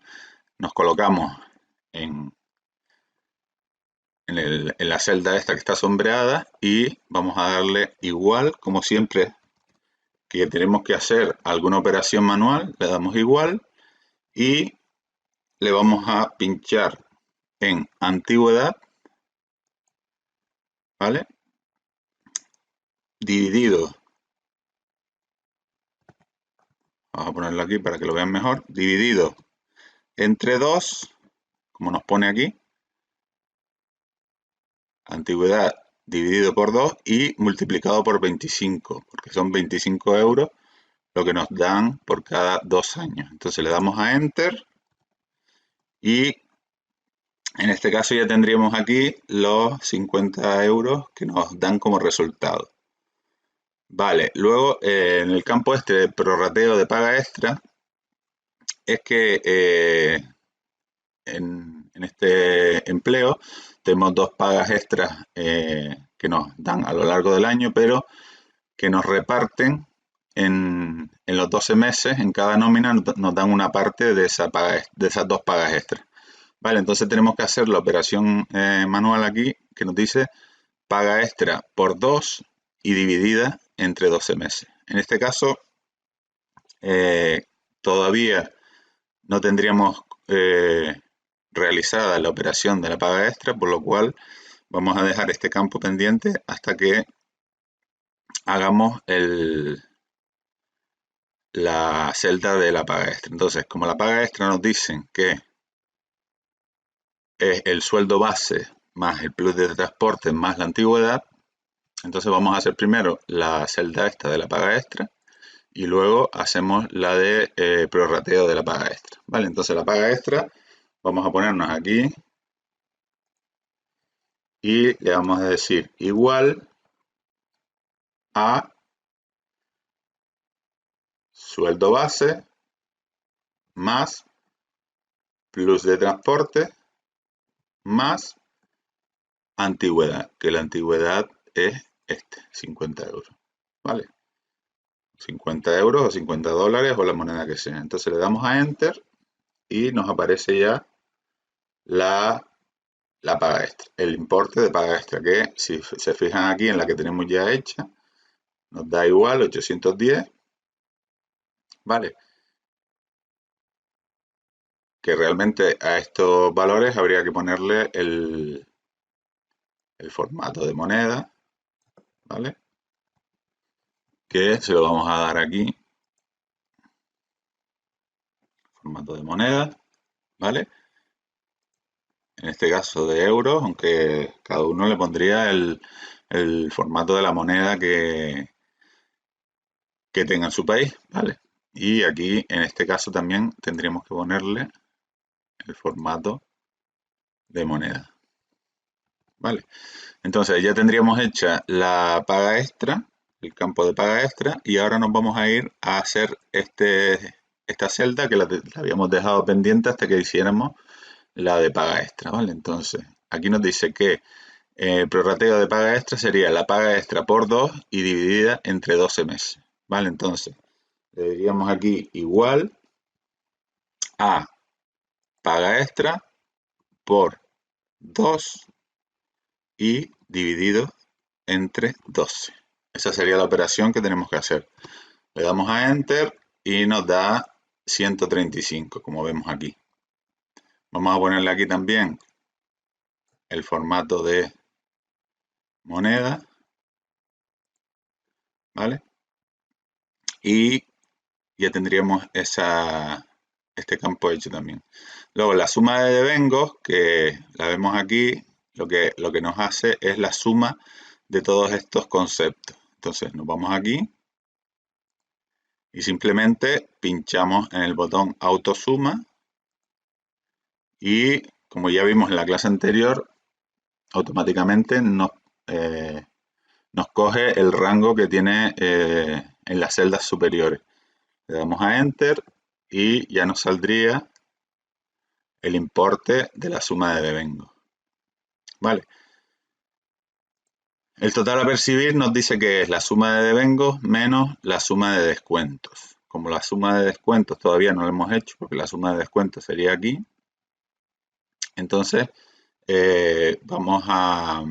nos colocamos en la celda esta que está sombreada y vamos a darle igual, como siempre que tenemos que hacer alguna operación manual, le damos igual y le vamos a pinchar en antigüedad, ¿vale? Dividido, vamos a ponerlo aquí para que lo vean mejor, dividido entre 2, como nos pone aquí, antigüedad dividido por 2 y multiplicado por 25, porque son 25 euros lo que nos dan por cada 2 años. Entonces le damos a Enter y en este caso ya tendríamos aquí los 50 euros que nos dan como resultado. Vale, luego en el campo este de prorrateo de paga extra, es que en este empleo tenemos 2 pagas extras que nos dan a lo largo del año, pero que nos reparten en los 12 meses, en cada nómina, nos dan una parte de esas dos pagas extras. Vale, entonces tenemos que hacer la operación manual aquí, que nos dice paga extra por 2 y dividida entre 12 meses. En este caso, todavía no tendríamos realizada la operación de la paga extra, por lo cual vamos a dejar este campo pendiente hasta que hagamos la celda de la paga extra. Entonces, como la paga extra nos dicen que es el sueldo base más el plus de transporte más la antigüedad, entonces vamos a hacer primero la celda esta de la paga extra y luego hacemos la de prorrateo de la paga extra. Vale, entonces la paga extra vamos a ponernos aquí y le vamos a decir igual a sueldo base más plus de transporte más antigüedad, que la antigüedad es 50 euros, ¿vale? 50 euros o 50 dólares o la moneda que sea. Entonces le damos a Enter y nos aparece ya la paga extra, el importe de paga extra, que si se fijan aquí en la que tenemos ya hecha, nos da igual 810, ¿vale? Que realmente a estos valores habría que ponerle el formato de moneda, ¿vale? Que se lo vamos a dar aquí, formato de moneda, ¿vale? En este caso de euros, aunque cada uno le pondría el formato de la moneda que tenga en su país, ¿vale? Y aquí, en este caso también tendríamos que ponerle el formato de moneda, ¿vale? Entonces ya tendríamos hecha la paga extra, el campo de paga extra, y ahora nos vamos a ir a hacer esta celda que la habíamos dejado pendiente hasta que hiciéramos la de paga extra, ¿vale? Entonces, aquí nos dice que el prorrateo de paga extra sería la paga extra por 2 y dividida entre 12 meses, ¿vale? Entonces, le diríamos aquí igual a paga extra por 2 y dividido entre 12. Esa sería la operación que tenemos que hacer. Le damos a Enter y nos da 135, como vemos aquí. Vamos a ponerle aquí también el formato de moneda, ¿vale? Y ya tendríamos este campo hecho también. Luego la suma de devengos, que la vemos aquí, lo que nos hace es la suma de todos estos conceptos. Entonces nos vamos aquí y simplemente pinchamos en el botón autosuma y como ya vimos en la clase anterior, automáticamente nos coge el rango que tiene en las celdas superiores. Le damos a Enter y ya nos saldría el importe de la suma de devengos. Vale. El total a percibir nos dice que es la suma de devengos menos la suma de descuentos. Como la suma de descuentos todavía no lo hemos hecho, porque la suma de descuentos sería aquí, entonces vamos a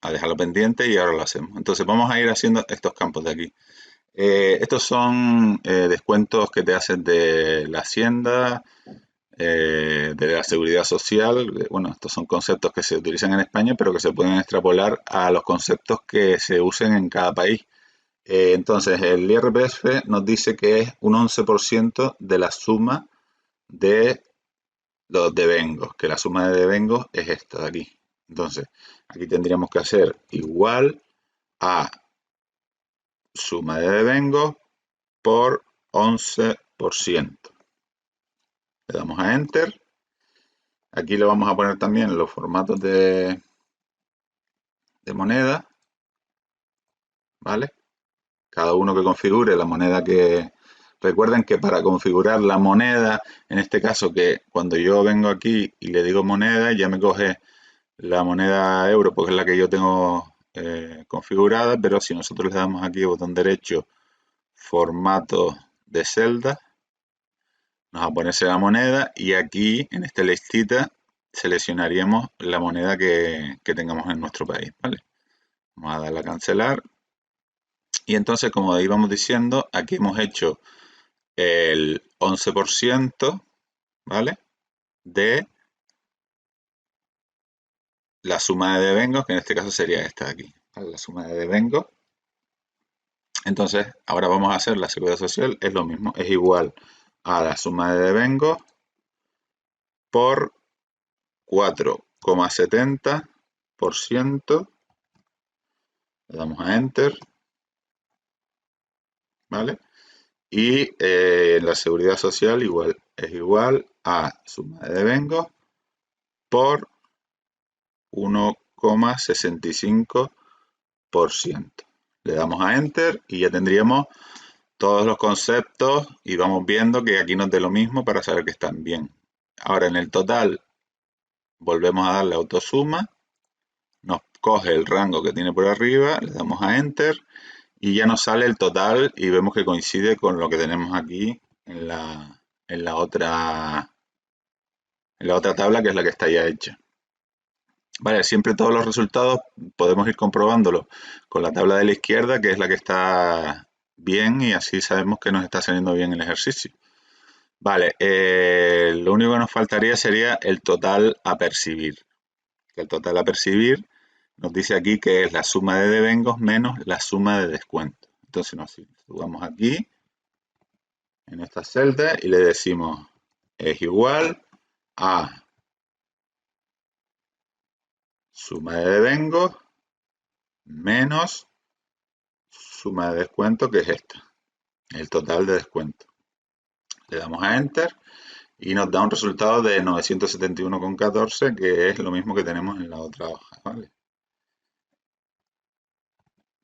dejarlo pendiente y ahora lo hacemos. Entonces vamos a ir haciendo estos campos de aquí. Estos son descuentos que te hacen de la Hacienda, de la Seguridad Social. Bueno, estos son conceptos que se utilizan en España, pero que se pueden extrapolar a los conceptos que se usen en cada país. Entonces, el IRPF nos dice que es un 11% de la suma de los devengos, que la suma de devengos es esta de aquí. Entonces, aquí tendríamos que hacer igual a suma de devengos por 11%. Le damos a Enter. Aquí le vamos a poner también los formatos de moneda, ¿vale? Cada uno que configure la moneda que... Recuerden que para configurar la moneda, en este caso que cuando yo vengo aquí y le digo moneda, ya me coge la moneda euro, porque es la que yo tengo configurada, pero si nosotros le damos aquí botón derecho, formato de celda, nos va a ponerse la moneda y aquí en esta listita seleccionaríamos la moneda que tengamos en nuestro país, ¿vale? Vamos a darle a cancelar y entonces, como íbamos diciendo, aquí hemos hecho el 11%, ¿vale? De la suma de devengos, que en este caso sería esta de aquí, ¿vale? La suma de devengos. Entonces, ahora vamos a hacer la seguridad social, es lo mismo, es igual a la suma de devengos por 4,70%, le damos a Enter, ¿vale? Y la seguridad social igual, es igual a suma de devengos por 1,65%. Le damos a Enter y ya tendríamos todos los conceptos y vamos viendo que aquí nos dé lo mismo para saber que están bien. Ahora en el total volvemos a darle autosuma, nos coge el rango que tiene por arriba, le damos a Enter y ya nos sale el total y vemos que coincide con lo que tenemos aquí en la otra tabla, que es la que está ya hecha. Vale, siempre todos los resultados podemos ir comprobándolos con la tabla de la izquierda, que es la que está bien, y así sabemos que nos está saliendo bien el ejercicio. Vale, lo único que nos faltaría sería el total a percibir. El total a percibir nos dice aquí que es la suma de devengos menos la suma de descuento. Entonces nos vamos aquí, en esta celda, y le decimos es igual a suma de devengos menos suma de descuento, que es esta, el total de descuento. Le damos a Enter y nos da un resultado de 971,14, que es lo mismo que tenemos en la otra hoja, ¿vale?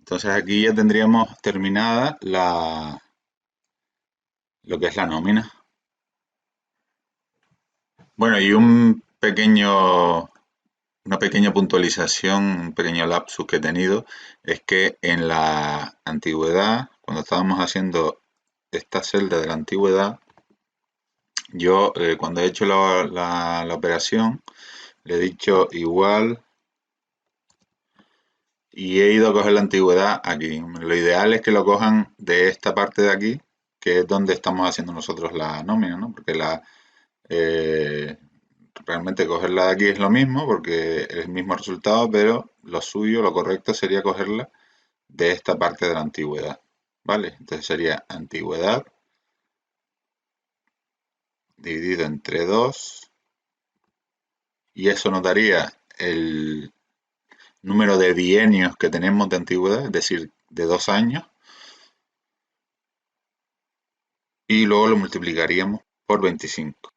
Entonces aquí ya tendríamos terminada lo que es la nómina. Bueno, y una pequeña puntualización, un pequeño lapsus que he tenido, es que en la antigüedad, cuando estábamos haciendo esta celda de la antigüedad, yo cuando he hecho la operación, le he dicho igual y he ido a coger la antigüedad aquí. Lo ideal es que lo cojan de esta parte de aquí, que es donde estamos haciendo nosotros la nómina, ¿no? Porque realmente cogerla de aquí es lo mismo, porque es el mismo resultado, pero lo suyo, lo correcto sería cogerla de esta parte de la antigüedad, ¿vale? Entonces sería antigüedad dividido entre 2 y eso nos daría el número de bienios que tenemos de antigüedad, es decir, de 2 años, y luego lo multiplicaríamos por 25.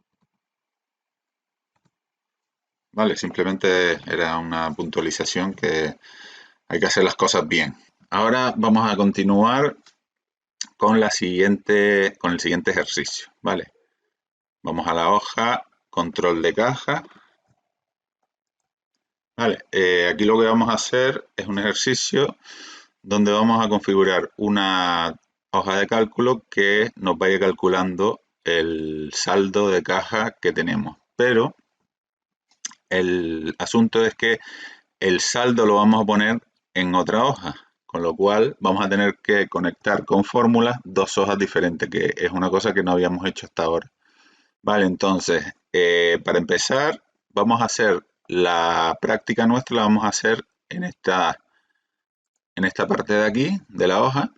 Vale, simplemente era una puntualización que hay que hacer las cosas bien. Ahora vamos a continuar con el siguiente ejercicio, ¿vale? Vamos a la hoja control de caja. Vale, aquí lo que vamos a hacer es un ejercicio donde vamos a configurar una hoja de cálculo que nos vaya calculando el saldo de caja que tenemos. Pero el asunto es que el saldo lo vamos a poner en otra hoja, con lo cual vamos a tener que conectar con fórmulas dos hojas diferentes, que es una cosa que no habíamos hecho hasta ahora. Vale, entonces, para empezar, vamos a hacer la práctica nuestra, la vamos a hacer en esta parte de aquí, de la hoja.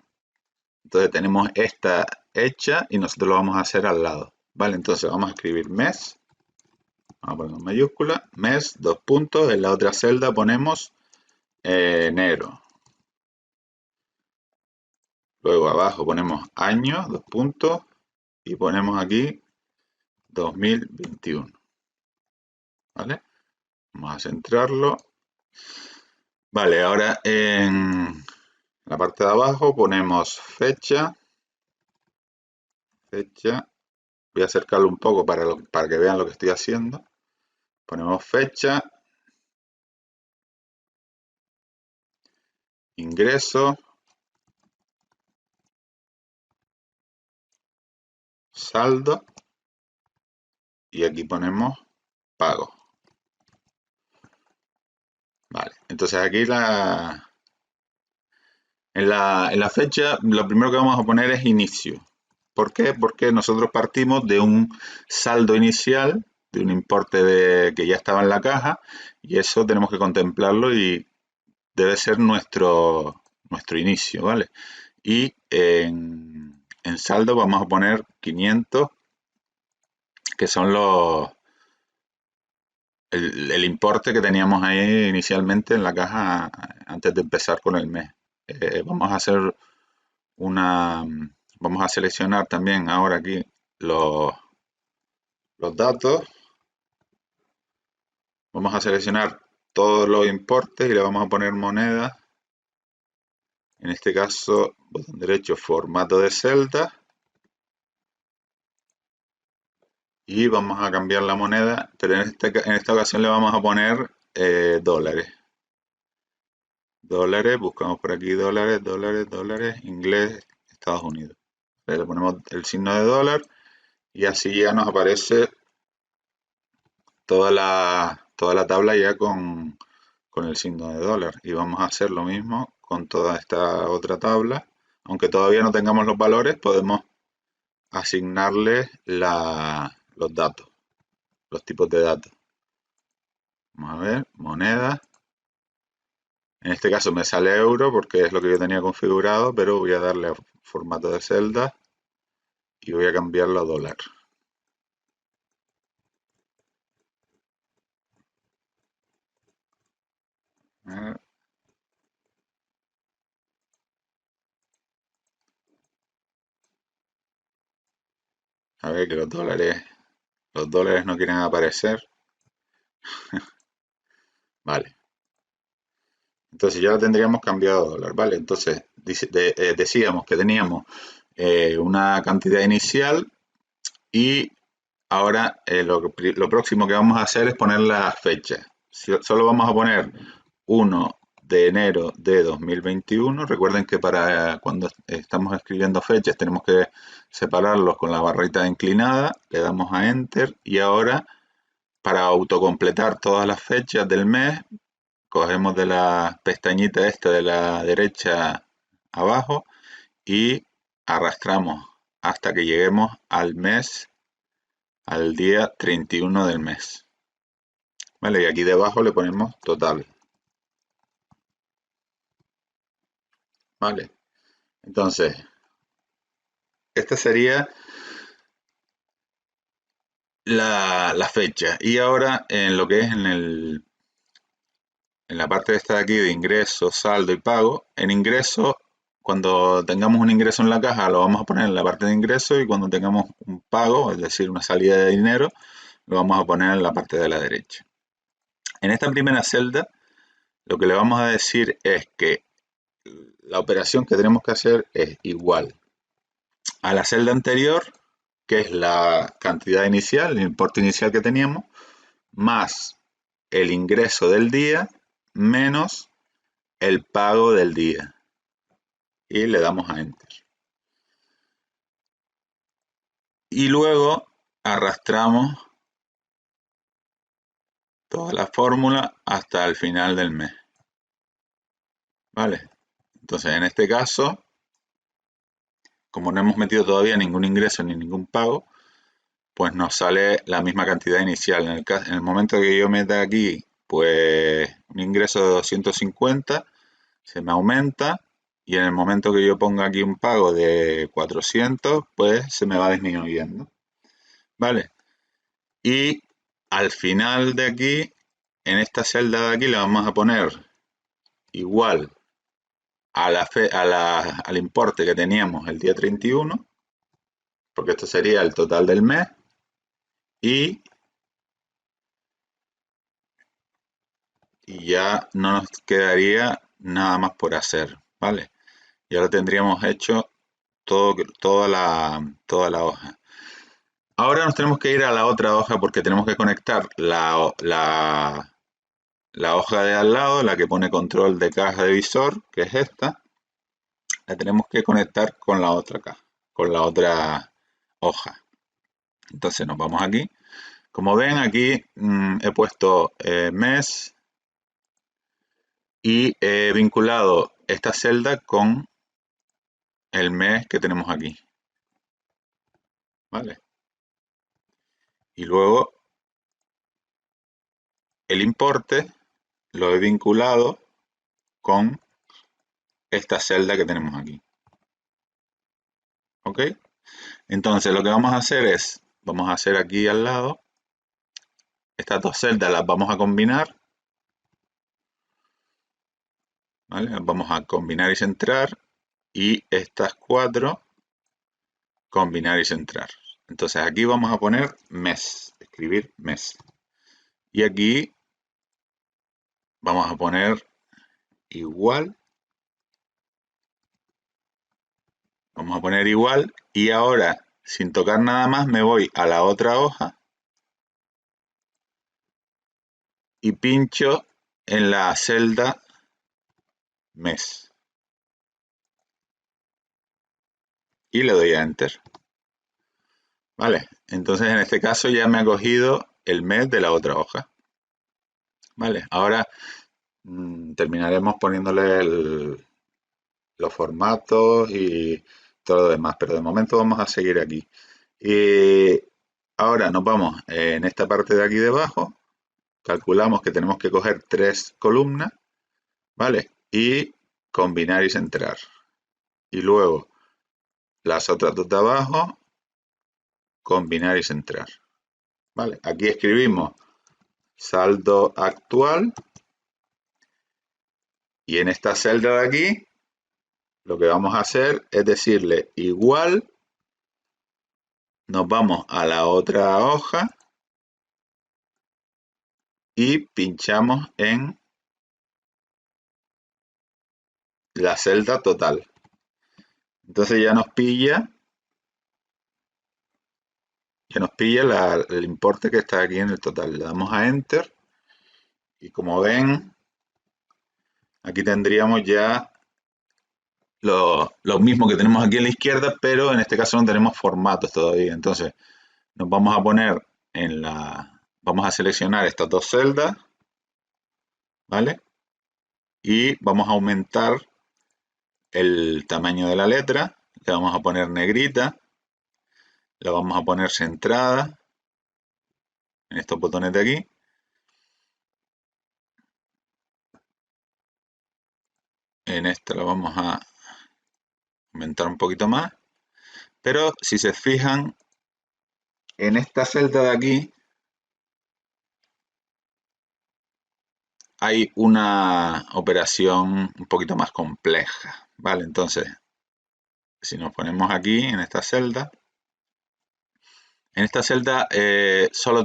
Entonces tenemos esta hecha y nosotros lo vamos a hacer al lado. Vale, entonces vamos a escribir mes. Vamos a poner en mayúscula. Mes, dos puntos. En la otra celda ponemos enero. Luego abajo ponemos año, dos puntos. Y ponemos aquí 2021. ¿Vale? Vamos a centrarlo. Vale, ahora en la parte de abajo ponemos fecha. Voy a acercarlo un poco para que vean lo que estoy haciendo. Ponemos fecha, ingreso, saldo y aquí ponemos pago. Vale, entonces aquí en la fecha lo primero que vamos a poner es inicio. ¿Por qué? Porque nosotros partimos de un saldo inicial, de un importe que ya estaba en la caja, y eso tenemos que contemplarlo y debe ser nuestro inicio, ¿vale? Y en saldo vamos a poner 500, que son el importe que teníamos ahí inicialmente en la caja antes de empezar con el mes. Vamos a hacer vamos a seleccionar también ahora aquí los, los datos. Vamos a seleccionar todos los importes y le vamos a poner moneda. En este caso, botón derecho, formato de celda. Y vamos a cambiar la moneda, pero en esta ocasión le vamos a poner dólares. Dólares, buscamos por aquí dólares, dólares, dólares, inglés, Estados Unidos. Le ponemos el signo de dólar y así ya nos aparece toda la tabla ya con el signo de dólar. Y vamos a hacer lo mismo con toda esta otra tabla. Aunque todavía no tengamos los valores, podemos asignarle los datos, los tipos de datos. Vamos a ver, moneda. En este caso me sale euro porque es lo que yo tenía configurado, pero voy a darle a formato de celda y voy a cambiarlo a dólar. A ver que los dólares no quieren aparecer. Vale. Entonces ya lo tendríamos cambiado a dólar, ¿vale? Entonces decíamos que teníamos una cantidad inicial y ahora lo próximo que vamos a hacer es poner la fecha. Solo vamos a poner 1 de enero de 2021. Recuerden que para cuando estamos escribiendo fechas tenemos que separarlos con la barrita inclinada. Le damos a Enter y ahora para autocompletar todas las fechas del mes cogemos de la pestañita esta de la derecha abajo y arrastramos hasta que lleguemos al mes, al día 31 del mes. Vale, y aquí debajo le ponemos total. Vale, entonces, esta sería la fecha. Y ahora en lo que es en la parte esta de aquí de ingreso, saldo y pago, en ingreso, cuando tengamos un ingreso en la caja, lo vamos a poner en la parte de ingreso y cuando tengamos un pago, es decir, una salida de dinero, lo vamos a poner en la parte de la derecha. En esta primera celda, lo que le vamos a decir es que la operación que tenemos que hacer es igual a la celda anterior, que es la cantidad inicial, el importe inicial que teníamos, más el ingreso del día, menos el pago del día. Y le damos a Enter. Y luego arrastramos toda la fórmula hasta el final del mes. ¿Vale? Entonces, en este caso, como no hemos metido todavía ningún ingreso ni ningún pago, pues nos sale la misma cantidad inicial. En el momento que yo meta aquí, pues un ingreso de 250, se me aumenta y en el momento que yo ponga aquí un pago de 400, pues se me va disminuyendo. ¿Vale? Y al final de aquí, en esta celda de aquí le vamos a poner igual al importe que teníamos el día 31, porque esto sería el total del mes, y ya no nos quedaría nada más por hacer, ¿vale? Ya lo tendríamos hecho toda la hoja. Ahora nos tenemos que ir a la otra hoja porque tenemos que conectar la hoja de al lado, la que pone control de caja de visor, que es esta, la tenemos que conectar con la otra caja, con la otra hoja. Entonces nos vamos aquí. Como ven aquí he puesto mes y he vinculado esta celda con el mes que tenemos aquí. ¿Vale? Y luego el importe lo he vinculado con esta celda que tenemos aquí. ¿Ok? Entonces lo que vamos a hacer es, vamos a hacer aquí al lado, estas dos celdas las vamos a combinar. ¿Vale? Las vamos a combinar y centrar. Y estas cuatro, combinar y centrar. Entonces aquí vamos a poner mes, escribir mes. Y aquí vamos a poner igual. Vamos a poner igual y ahora, sin tocar nada más, me voy a la otra hoja y pincho en la celda mes. Y le doy a Enter. Vale, entonces en este caso ya me ha cogido el mes de la otra hoja. Vale, ahora terminaremos poniéndole los formatos y todo lo demás, pero de momento vamos a seguir aquí. Y ahora nos vamos en esta parte de aquí debajo, calculamos que tenemos que coger 3 columnas, ¿vale? Y combinar y centrar. Y luego las otras dos de abajo, combinar y centrar. ¿Vale? Aquí escribimos saldo actual y en esta celda de aquí lo que vamos a hacer es decirle igual, nos vamos a la otra hoja y pinchamos en la celda total. Entonces ya nos pilla el importe que está aquí en el total. Le damos a Enter y como ven, aquí tendríamos ya lo mismo que tenemos aquí en la izquierda, pero en este caso no tenemos formatos todavía. Entonces nos vamos a poner vamos a seleccionar estas dos celdas, ¿vale? Y vamos a aumentar el tamaño de la letra, le vamos a poner negrita, la vamos a poner centrada en estos botones de aquí. En esta la vamos a aumentar un poquito más. Pero si se fijan, en esta celda de aquí hay una operación un poquito más compleja, ¿vale? Entonces, si nos ponemos aquí en esta celda solo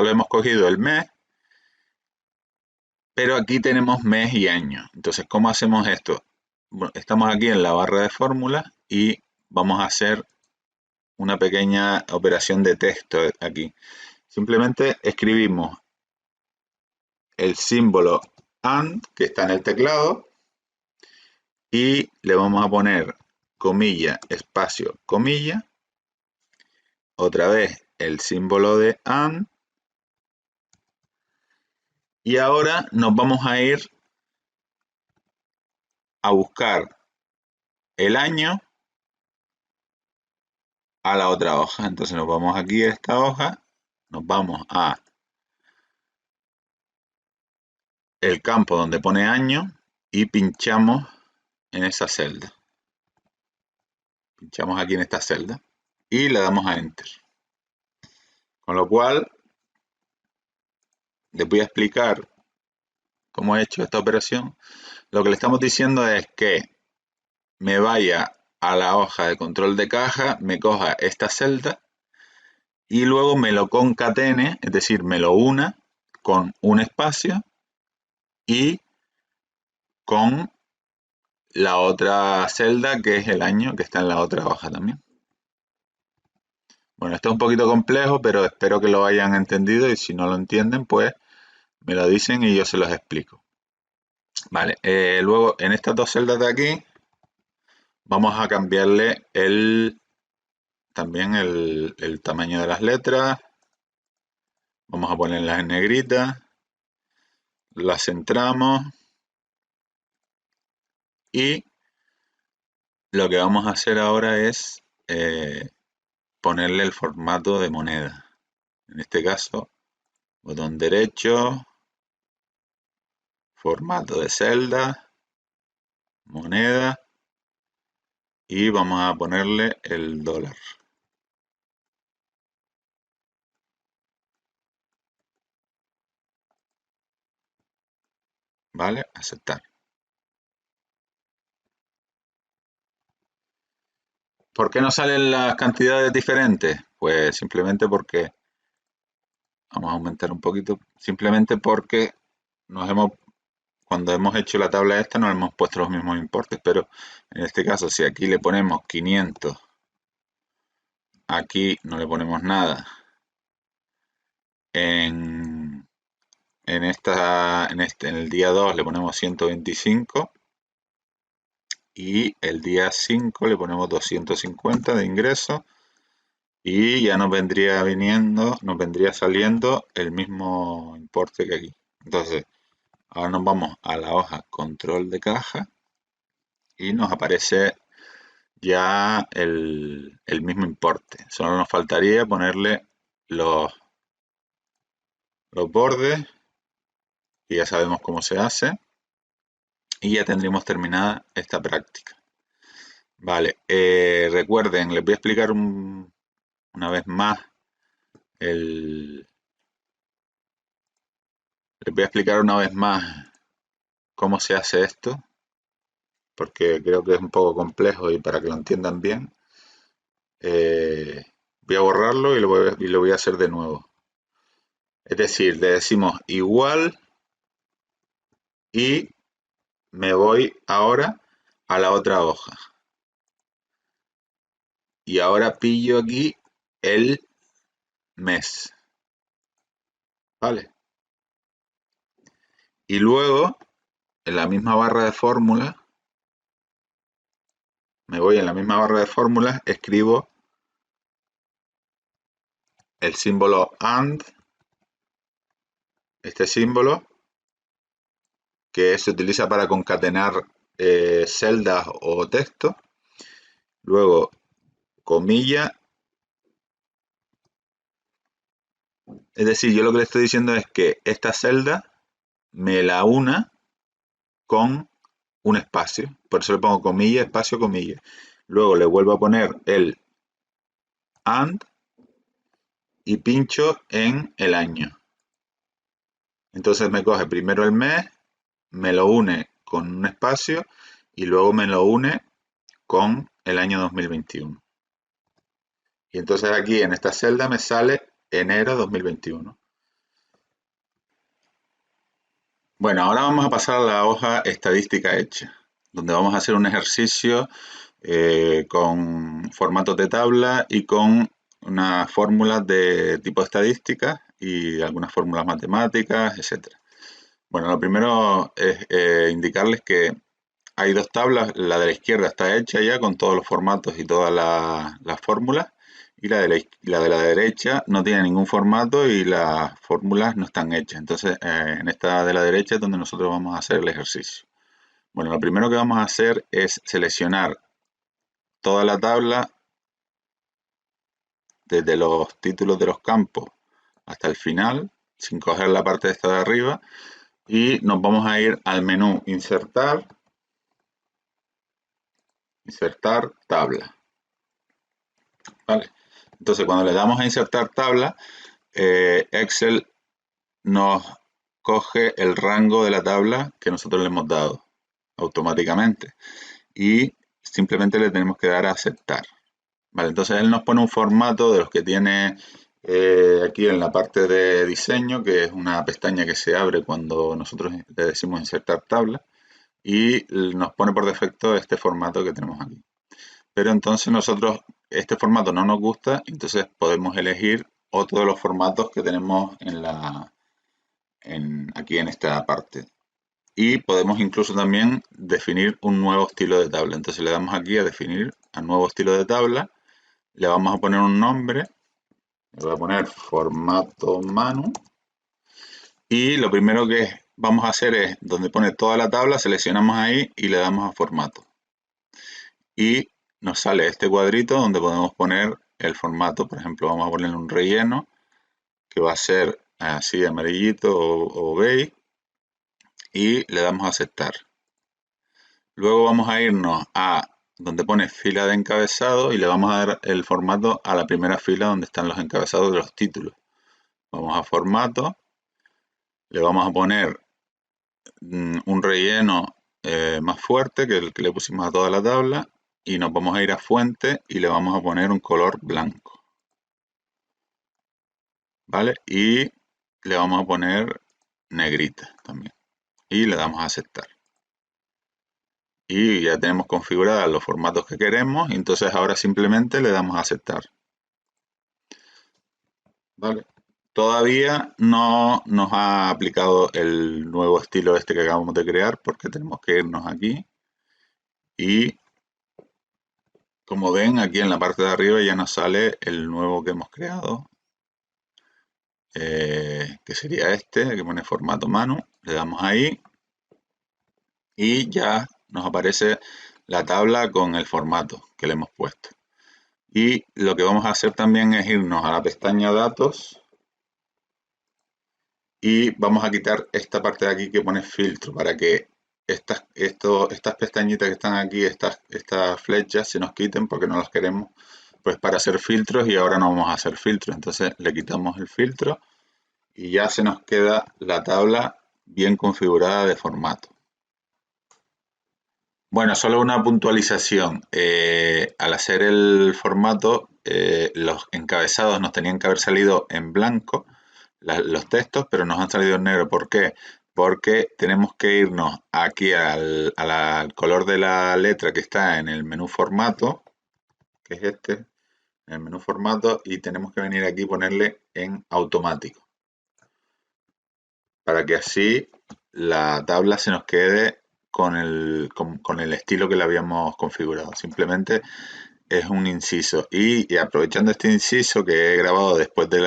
hemos cogido el mes, pero aquí tenemos mes y año. Entonces, ¿cómo hacemos esto? Bueno, estamos aquí en la barra de fórmulas y vamos a hacer una pequeña operación de texto aquí. Simplemente escribimos el símbolo AND que está en el teclado y le vamos a poner comilla, espacio, comilla, otra vez el símbolo de AND y ahora nos vamos a ir a buscar el año a la otra hoja. Entonces nos vamos aquí a esta hoja, nos vamos a el campo donde pone año y pinchamos en esa celda. Pinchamos aquí en esta celda y le damos a Enter. Con lo cual, les voy a explicar cómo he hecho esta operación. Lo que le estamos diciendo es que me vaya a la hoja de control de caja, me coja esta celda y luego me lo concatene, es decir, me lo una con un espacio y con la otra celda que es el año que está en la otra hoja también. Bueno, esto es un poquito complejo, pero espero que lo hayan entendido y si no lo entienden, pues me lo dicen y yo se los explico. Vale, luego en estas dos celdas de aquí vamos a cambiarle el también el tamaño de las letras. Vamos a ponerlas en negrita. Las centramos. Y lo que vamos a hacer ahora es ponerle el formato de moneda. En este caso, botón derecho, formato de celda, moneda, y vamos a ponerle el dólar. ¿Vale? Aceptar. ¿Por qué no salen las cantidades diferentes? Pues simplemente porque, vamos a aumentar un poquito, simplemente porque cuando hemos hecho la tabla esta nos hemos puesto los mismos importes, pero en este caso si aquí le ponemos 500, aquí no le ponemos nada, en el día 2 le ponemos 125 y el día 5 le ponemos 250 de ingreso y ya nos vendría saliendo el mismo importe que aquí. Entonces, ahora nos vamos a la hoja control de caja y nos aparece ya el mismo importe. Solo nos faltaría ponerle los bordes, y ya sabemos cómo se hace, y ya tendríamos terminada esta práctica. Vale, recuerden, les voy a explicar una vez más cómo se hace esto, porque creo que es un poco complejo y para que lo entiendan bien, voy a borrarlo y lo voy a hacer de nuevo. Es decir, le decimos igual y me voy ahora a la otra hoja. Y ahora pillo aquí el mes. ¿Vale? Y luego, en la misma barra de fórmulas, me voy en la misma barra de fórmulas, escribo el símbolo AND, este símbolo, que se utiliza para concatenar celdas o texto. Luego, comilla. Es decir, yo lo que le estoy diciendo es que esta celda me la una con un espacio. Por eso le pongo comilla, espacio, comilla. Luego le vuelvo a poner el AND y pincho en el año. Entonces me coge primero el mes, me lo une con un espacio y luego me lo une con el año 2021. Y entonces aquí en esta celda me sale enero 2021. Bueno, ahora vamos a pasar a la hoja estadística hecha, donde vamos a hacer un ejercicio con formatos de tabla y con unas fórmulas de tipo estadística y algunas fórmulas matemáticas, etc. Bueno, lo primero es indicarles que hay dos tablas, la de la izquierda está hecha ya con todos los formatos y todas las fórmulas, y la de la derecha no tiene ningún formato y las fórmulas no están hechas. Entonces, en esta de la derecha es donde nosotros vamos a hacer el ejercicio. Bueno, lo primero que vamos a hacer es seleccionar toda la tabla desde los títulos de los campos hasta el final, sin coger la parte esta de arriba, y nos vamos a ir al menú insertar tabla. ¿Vale? Entonces, cuando le damos a insertar tabla, Excel nos coge el rango de la tabla que nosotros le hemos dado automáticamente y simplemente le tenemos que dar a aceptar. Vale, entonces él nos pone un formato de los que tiene aquí en la parte de diseño, que es una pestaña que se abre cuando nosotros le decimos insertar tabla, y nos pone por defecto este formato que tenemos aquí. Pero entonces nosotros, este formato no nos gusta, entonces podemos elegir otro de los formatos que tenemos aquí en esta parte. Y podemos incluso también definir un nuevo estilo de tabla. Entonces le damos aquí a definir a nuevo estilo de tabla, le vamos a poner un nombre, le voy a poner formato Manu, y lo primero que vamos a hacer es, donde pone toda la tabla, seleccionamos ahí y le damos a formato. Y nos sale este cuadrito donde podemos poner el formato. Por ejemplo, vamos a ponerle un relleno que va a ser así amarillito o beige y le damos a aceptar. Luego vamos a irnos a donde pone fila de encabezado y le vamos a dar el formato a la primera fila donde están los encabezados de los títulos. Vamos a formato, le vamos a poner un relleno más fuerte que el que le pusimos a toda la tabla y nos vamos a ir a fuente y le vamos a poner un color blanco. ¿Vale? Y le vamos a poner negrita también. Y le damos a aceptar. Y ya tenemos configurados los formatos que queremos. Entonces ahora simplemente le damos a aceptar. ¿Vale? Todavía no nos ha aplicado el nuevo estilo este que acabamos de crear porque tenemos que irnos aquí. Y como ven, aquí en la parte de arriba ya nos sale el nuevo que hemos creado. Que sería este, que pone formato Manu. Le damos ahí. Y ya nos aparece la tabla con el formato que le hemos puesto. Y lo que vamos a hacer también es irnos a la pestaña datos y vamos a quitar esta parte de aquí que pone filtro para que estas pestañitas que están aquí, estas flechas se nos quiten porque no las queremos pues para hacer filtros y ahora no vamos a hacer filtros. Entonces le quitamos el filtro y ya se nos queda la tabla bien configurada de formato. Bueno, solo una puntualización. Al hacer el formato, los encabezados nos tenían que haber salido en blanco, los textos, pero nos han salido en negro. ¿Por qué? Porque tenemos que irnos aquí al color de la letra que está en el menú formato, que es este, en el menú formato, y tenemos que venir aquí y ponerle en automático, para que así la tabla se nos quede con el estilo que le habíamos configurado. Simplemente es un inciso. Y aprovechando este inciso que he grabado después de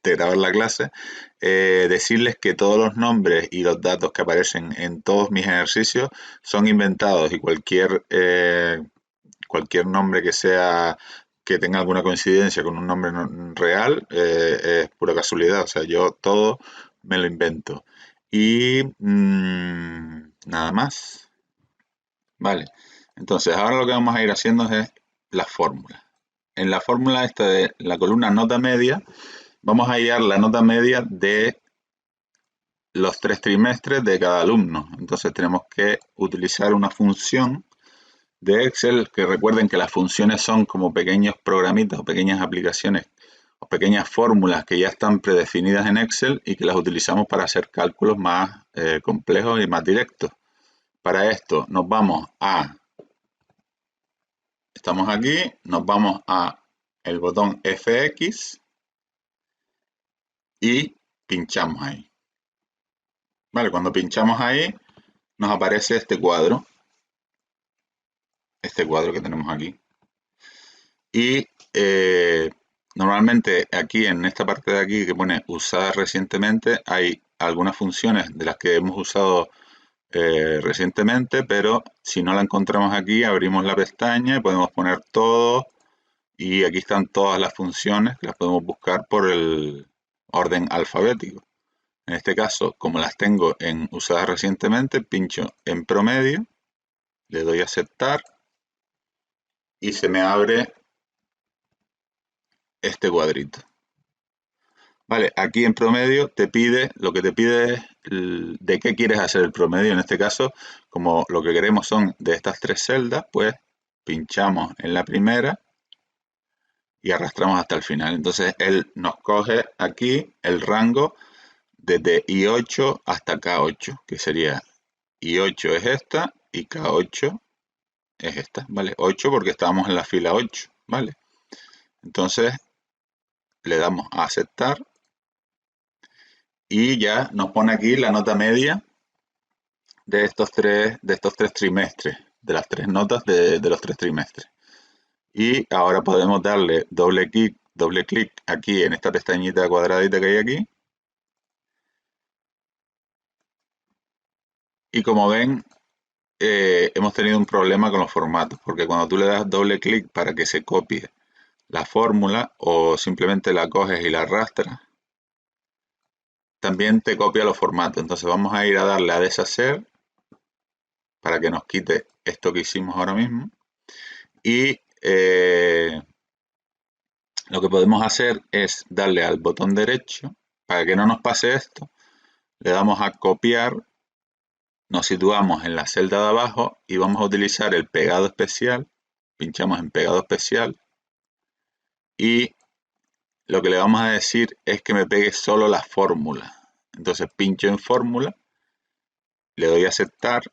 grabar la clase, decirles que todos los nombres y los datos que aparecen en todos mis ejercicios son inventados y cualquier nombre que tenga alguna coincidencia con un nombre real es pura casualidad. O sea, yo todo me lo invento. Y nada más. Vale. Entonces, ahora lo que vamos a ir haciendo es la fórmula. En la fórmula esta de la columna nota media, vamos a hallar la nota media de los 3 trimestres de cada alumno. Entonces tenemos que utilizar una función de Excel, que recuerden que las funciones son como pequeños programitas o pequeñas aplicaciones o pequeñas fórmulas que ya están predefinidas en Excel y que las utilizamos para hacer cálculos más complejos y más directos. Para esto nos vamos estamos aquí, nos vamos a el botón FX y pinchamos ahí. Vale, cuando pinchamos ahí nos aparece este cuadro que tenemos aquí. Y normalmente aquí en esta parte de aquí que pone usadas recientemente hay algunas funciones de las que hemos usado recientemente, pero si no la encontramos aquí abrimos la pestaña y podemos poner todo y aquí están todas las funciones que las podemos buscar por el orden alfabético. En este caso, como las tengo en usadas recientemente, pincho en promedio, le doy a aceptar y se me abre este cuadrito. Vale, aquí en promedio lo que te pide es de qué quieres hacer el promedio. En este caso, como lo que queremos son de estas 3 celdas, pues pinchamos en la primera y arrastramos hasta el final. Entonces él nos coge aquí el rango desde I8 hasta K8, que sería I8 es esta y K8 es esta, ¿vale? 8 porque estábamos en la fila 8, ¿vale? Entonces le damos a aceptar y ya nos pone aquí la nota media de estos tres trimestres, de las 3 notas de los 3 trimestres. Y ahora podemos darle doble clic aquí en esta pestañita cuadradita que hay aquí. Y como ven, hemos tenido un problema con los formatos, porque cuando tú le das doble clic para que se copie la fórmula o simplemente la coges y la arrastras, también te copia los formatos. Entonces vamos a ir a darle a deshacer para que nos quite esto que hicimos ahora mismo. Y lo que podemos hacer es darle al botón derecho para que no nos pase esto. Le damos a copiar, nos situamos en la celda de abajo y vamos a utilizar el pegado especial. Pinchamos en pegado especial y lo que le vamos a decir es que me pegue solo la fórmula. Entonces pincho en fórmula, le doy a aceptar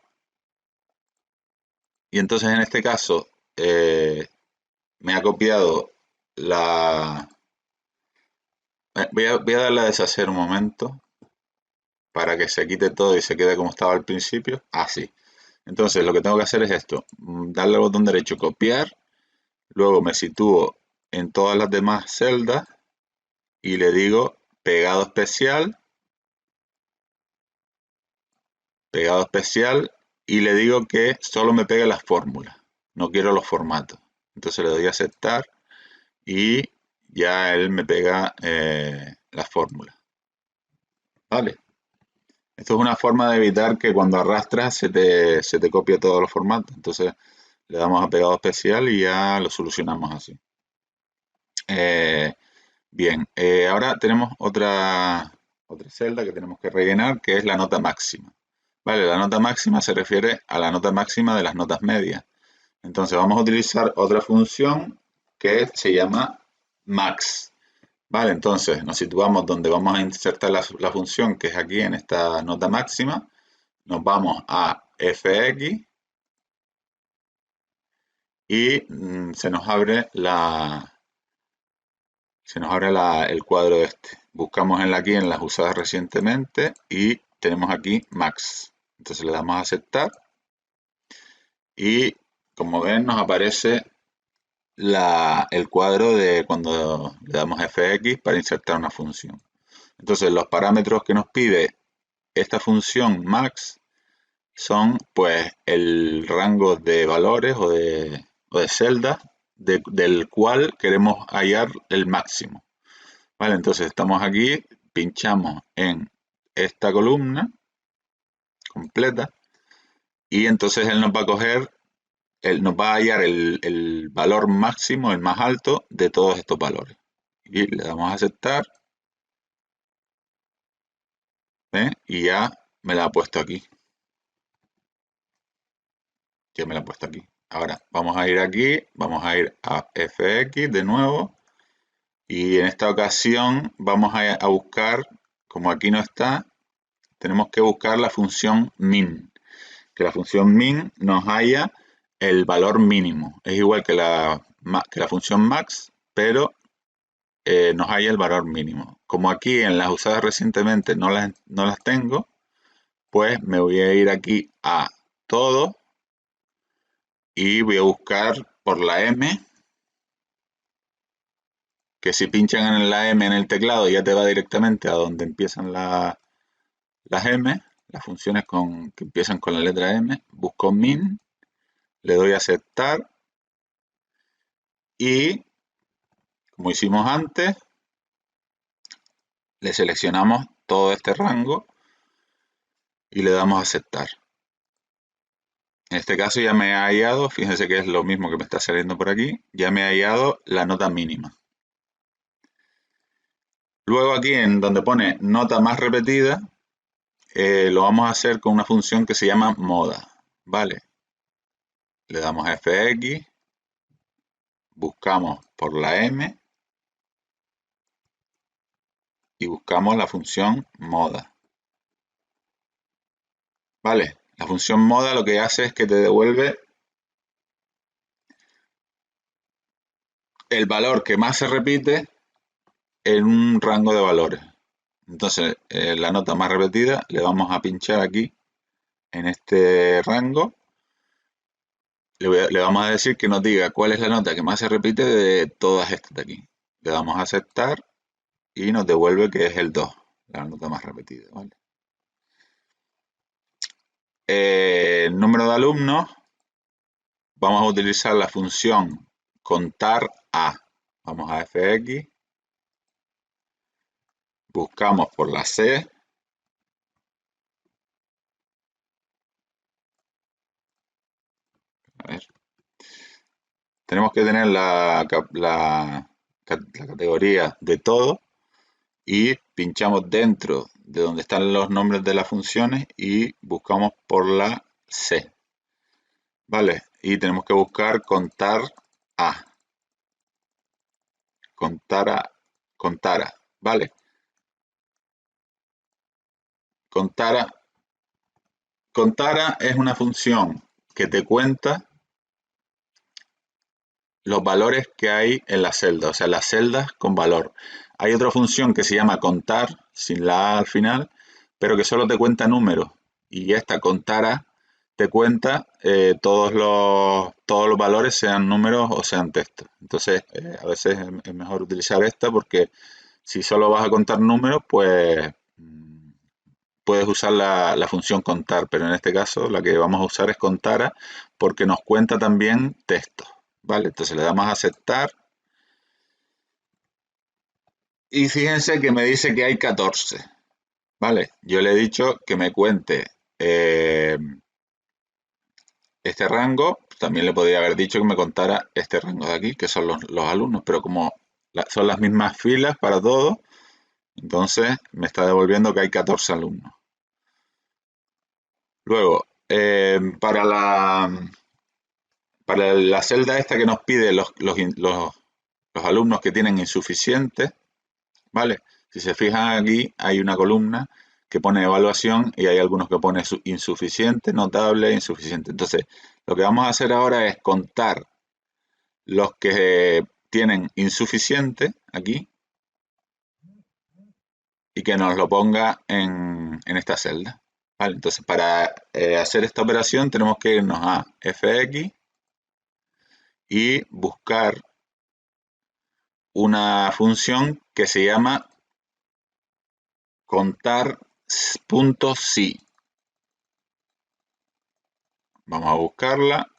y entonces en este caso me ha copiado la... voy a darle a deshacer un momento para que se quite todo y se quede como estaba al principio. Así. Entonces lo que tengo que hacer es esto, darle al botón derecho, copiar, luego me sitúo en todas las demás celdas y le digo pegado especial y le digo que solo me pegue las fórmulas, no quiero los formatos. Entonces le doy a aceptar y ya él me pega las fórmulas. Vale. Esto es una forma de evitar que cuando arrastras se te copie todos los formatos. Entonces le damos a pegado especial y ya lo solucionamos así. Bien, ahora tenemos otra celda que tenemos que rellenar, que es la nota máxima. Vale, la nota máxima se refiere a la nota máxima de las notas medias. Entonces vamos a utilizar otra función que se llama max. Vale, entonces nos situamos donde vamos a insertar la función, que es aquí en esta nota máxima. Nos vamos a fx y el cuadro este. Buscamos aquí en las usadas recientemente y tenemos aquí max. Entonces le damos a aceptar y como ven nos aparece el cuadro de cuando le damos fx para insertar una función. Entonces los parámetros que nos pide esta función max son pues el rango de valores o de celdas del cual queremos hallar el máximo. Vale, entonces estamos aquí, pinchamos en esta columna completa y entonces él nos va a coger, él nos va a hallar el valor máximo, el más alto de todos estos valores. Y le damos a aceptar. ¿Ve? Y ya me la ha puesto aquí. Ya me la ha puesto aquí. Ahora vamos a ir aquí, vamos a ir a fx de nuevo. Y en esta ocasión vamos a buscar, como aquí no está, tenemos que buscar la función min. Que la función min nos halla el valor mínimo. Es igual que la función max, pero nos halla el valor mínimo. Como aquí en las usadas recientemente no las tengo, pues me voy a ir aquí a todo y voy a buscar por la M, que si pinchan en la M en el teclado ya te va directamente a donde empiezan las M, las funciones que empiezan con la letra M. Busco min, le doy a aceptar y, como hicimos antes, le seleccionamos todo este rango y le damos a aceptar. En este caso ya me ha hallado, fíjense que es lo mismo que me está saliendo por aquí, ya me ha hallado la nota mínima. Luego aquí en donde pone nota más repetida, lo vamos a hacer con una función que se llama moda. Vale, le damos a fx, buscamos por la m y buscamos la función moda. Vale, la función moda lo que hace es que te devuelve el valor que más se repite en un rango de valores. Entonces, la nota más repetida le vamos a pinchar aquí en este rango le vamos a decir que nos diga cuál es la nota que más se repite de todas estas de aquí. Le damos a aceptar y nos devuelve que es el 2, la nota más repetida, ¿vale? El número de alumnos, vamos a utilizar la función contar a. Vamos a fx, buscamos por la c, a ver, tenemos que tener la categoría de todo y pinchamos dentro de donde están los nombres de las funciones y buscamos por la C. ¿Vale? Y tenemos que buscar contar a. Contar a. ¿Vale? Contar a es una función que te cuenta los valores que hay en la celda, o sea, las celdas con valor. Hay otra función que se llama contar, sin la A al final, pero que solo te cuenta números. Y esta contara te cuenta todos los valores, sean números o sean textos. Entonces, a veces es mejor utilizar esta porque si solo vas a contar números, pues puedes usar la función contar, pero en este caso la que vamos a usar es contara porque nos cuenta también textos. ¿Vale? Entonces le damos a aceptar y fíjense que me dice que hay 14. ¿Vale? Yo le he dicho que me cuente este rango, también le podría haber dicho que me contara este rango de aquí, que son los alumnos, pero como son las mismas filas para todos, entonces me está devolviendo que hay 14 alumnos. Luego, para la celda esta que nos pide los alumnos que tienen insuficientes, ¿vale? Si se fijan aquí, hay una columna que pone evaluación y hay algunos que pone insuficiente, notable, insuficiente. Entonces, lo que vamos a hacer ahora es contar los que tienen insuficiente aquí y que nos lo ponga en esta celda. ¿Vale? Entonces, para hacer esta operación tenemos que irnos a fx y buscar una función que se llama contar.si. Vamos a buscarla.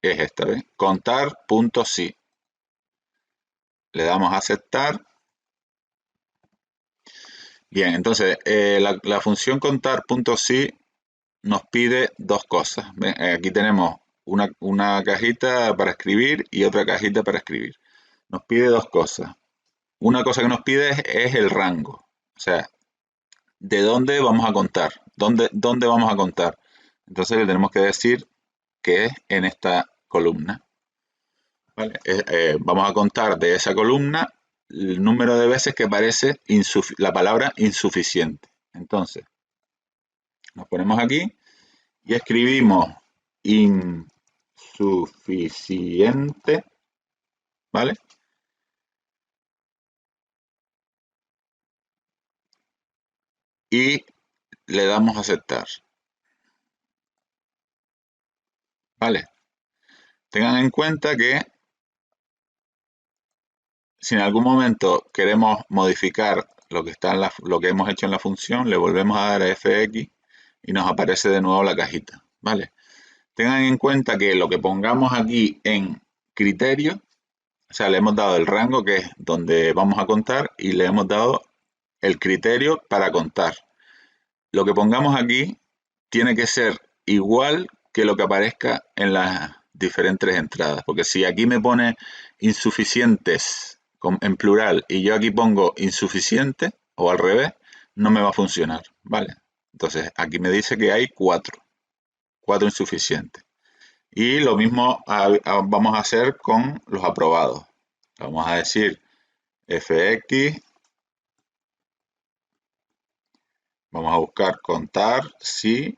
Es esta, ¿ves? Contar.si. Le damos a aceptar. Bien, entonces la función contar.si nos pide dos cosas. ¿Ven? Aquí tenemos una cajita para escribir y otra cajita para escribir. Nos pide dos cosas. Una cosa que nos pide es el rango. O sea, ¿de dónde vamos a contar? ¿Dónde vamos a contar? Entonces le tenemos que decir que es en esta columna. ¿Vale? Vamos a contar de esa columna el número de veces que aparece la palabra insuficiente. Entonces, nos ponemos aquí y escribimos insuficiente, ¿vale? Y le damos a aceptar, ¿vale? Tengan en cuenta que si en algún momento queremos modificar lo que lo que hemos hecho en la función, le volvemos a dar a fx y nos aparece de nuevo la cajita, ¿vale? Tengan en cuenta que lo que pongamos aquí en criterio, o sea, le hemos dado el rango que es donde vamos a contar y le hemos dado el criterio para contar. Lo que pongamos aquí tiene que ser igual que lo que aparezca en las diferentes entradas, porque si aquí me pone insuficientes en plural y yo aquí pongo insuficiente o al revés, no me va a funcionar, ¿vale? Entonces aquí me dice que hay cuatro insuficientes. Y lo mismo vamos a hacer con los aprobados. Vamos a decir fx, vamos a buscar contar, sí,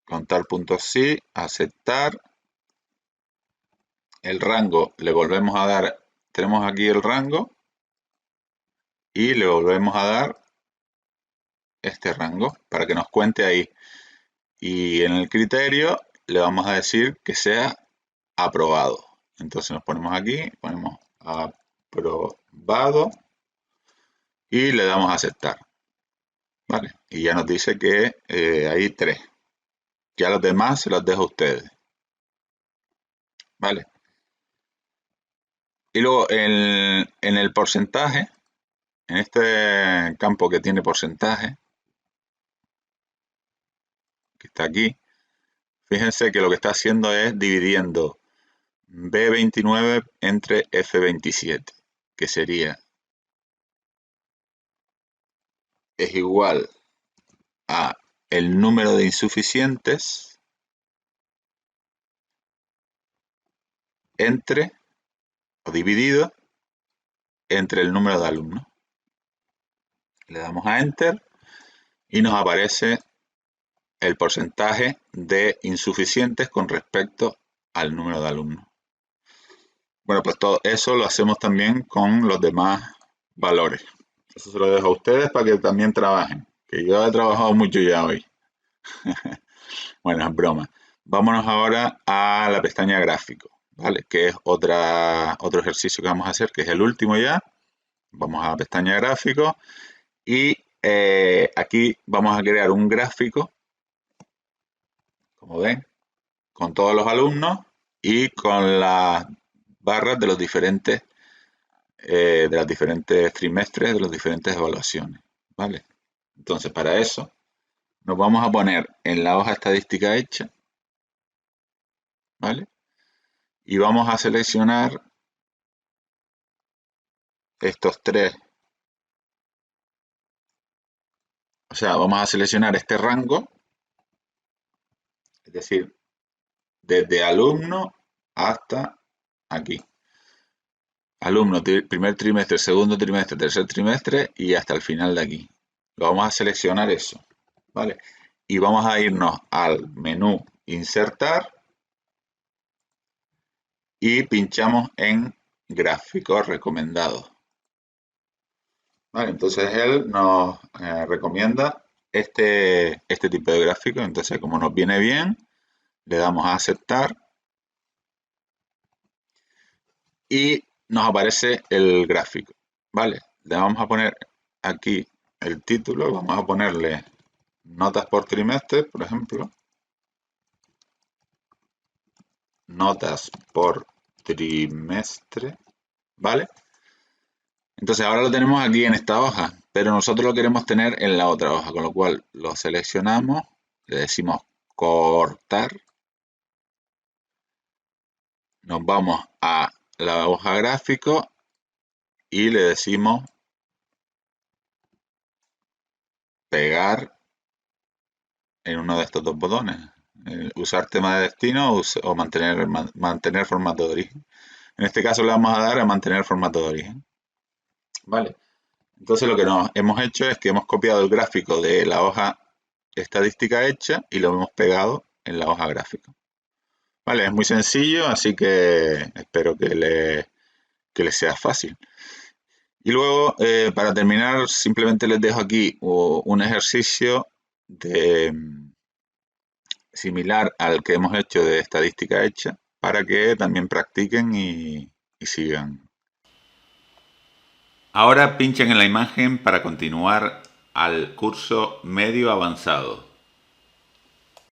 contar.si, aceptar. El rango le volvemos a dar, tenemos aquí el rango y le volvemos a dar este rango para que nos cuente ahí. Y en el criterio le vamos a decir que sea aprobado. Entonces nos ponemos aquí, ponemos aprobado y le damos a aceptar. ¿Vale? Y ya nos dice que hay 3. Ya los demás se los dejo a ustedes. ¿Vale? Y luego en el porcentaje, en este campo que tiene porcentaje, que está aquí, fíjense que lo que está haciendo es dividiendo B29 entre F27, que sería, es igual a el número de insuficientes entre, o dividido, entre el número de alumnos. Le damos a Enter y nos aparece el porcentaje de insuficientes con respecto al número de alumnos. Bueno, pues todo eso lo hacemos también con los demás valores. Eso se lo dejo a ustedes para que también trabajen, que yo he trabajado mucho ya hoy. Bueno, es broma. Vámonos ahora a la pestaña gráfico, ¿vale? Que es otro ejercicio que vamos a hacer, que es el último ya. Vamos a la pestaña gráfico y aquí vamos a crear un gráfico, como ven, con todos los alumnos y con las barras de los diferentes trimestres, de las diferentes evaluaciones, ¿vale? Entonces, para eso, nos vamos a poner en la hoja estadística hecha, ¿vale? Y vamos a seleccionar estos 3. O sea, vamos a seleccionar este rango, es decir, desde alumno hasta aquí. Alumno, primer trimestre, segundo trimestre, tercer trimestre y hasta el final de aquí. Lo vamos a seleccionar eso, ¿vale? Y vamos a irnos al menú Insertar y pinchamos en Gráficos recomendados. Vale, entonces él nos recomienda este tipo de gráfico. Entonces, como nos viene bien, le damos a aceptar y nos aparece el gráfico. Vale, le vamos a poner aquí el título, vamos a ponerle notas por trimestre, por ejemplo. Notas por trimestre, ¿vale? Entonces ahora lo tenemos aquí en esta hoja, pero nosotros lo queremos tener en la otra hoja, con lo cual lo seleccionamos, le decimos cortar, nos vamos a la hoja gráfico y le decimos pegar en uno de estos 2 botones, usar tema de destino o mantener formato de origen. En este caso le vamos a dar a mantener formato de origen. Vale. Entonces lo que hemos hecho es que hemos copiado el gráfico de la hoja estadística hecha y lo hemos pegado en la hoja gráfica. Vale, es muy sencillo, así que espero que les sea fácil. Y luego, para terminar, simplemente les dejo aquí un ejercicio similar al que hemos hecho de estadística hecha, para que también practiquen y sigan. Ahora pinchen en la imagen para continuar al curso medio avanzado.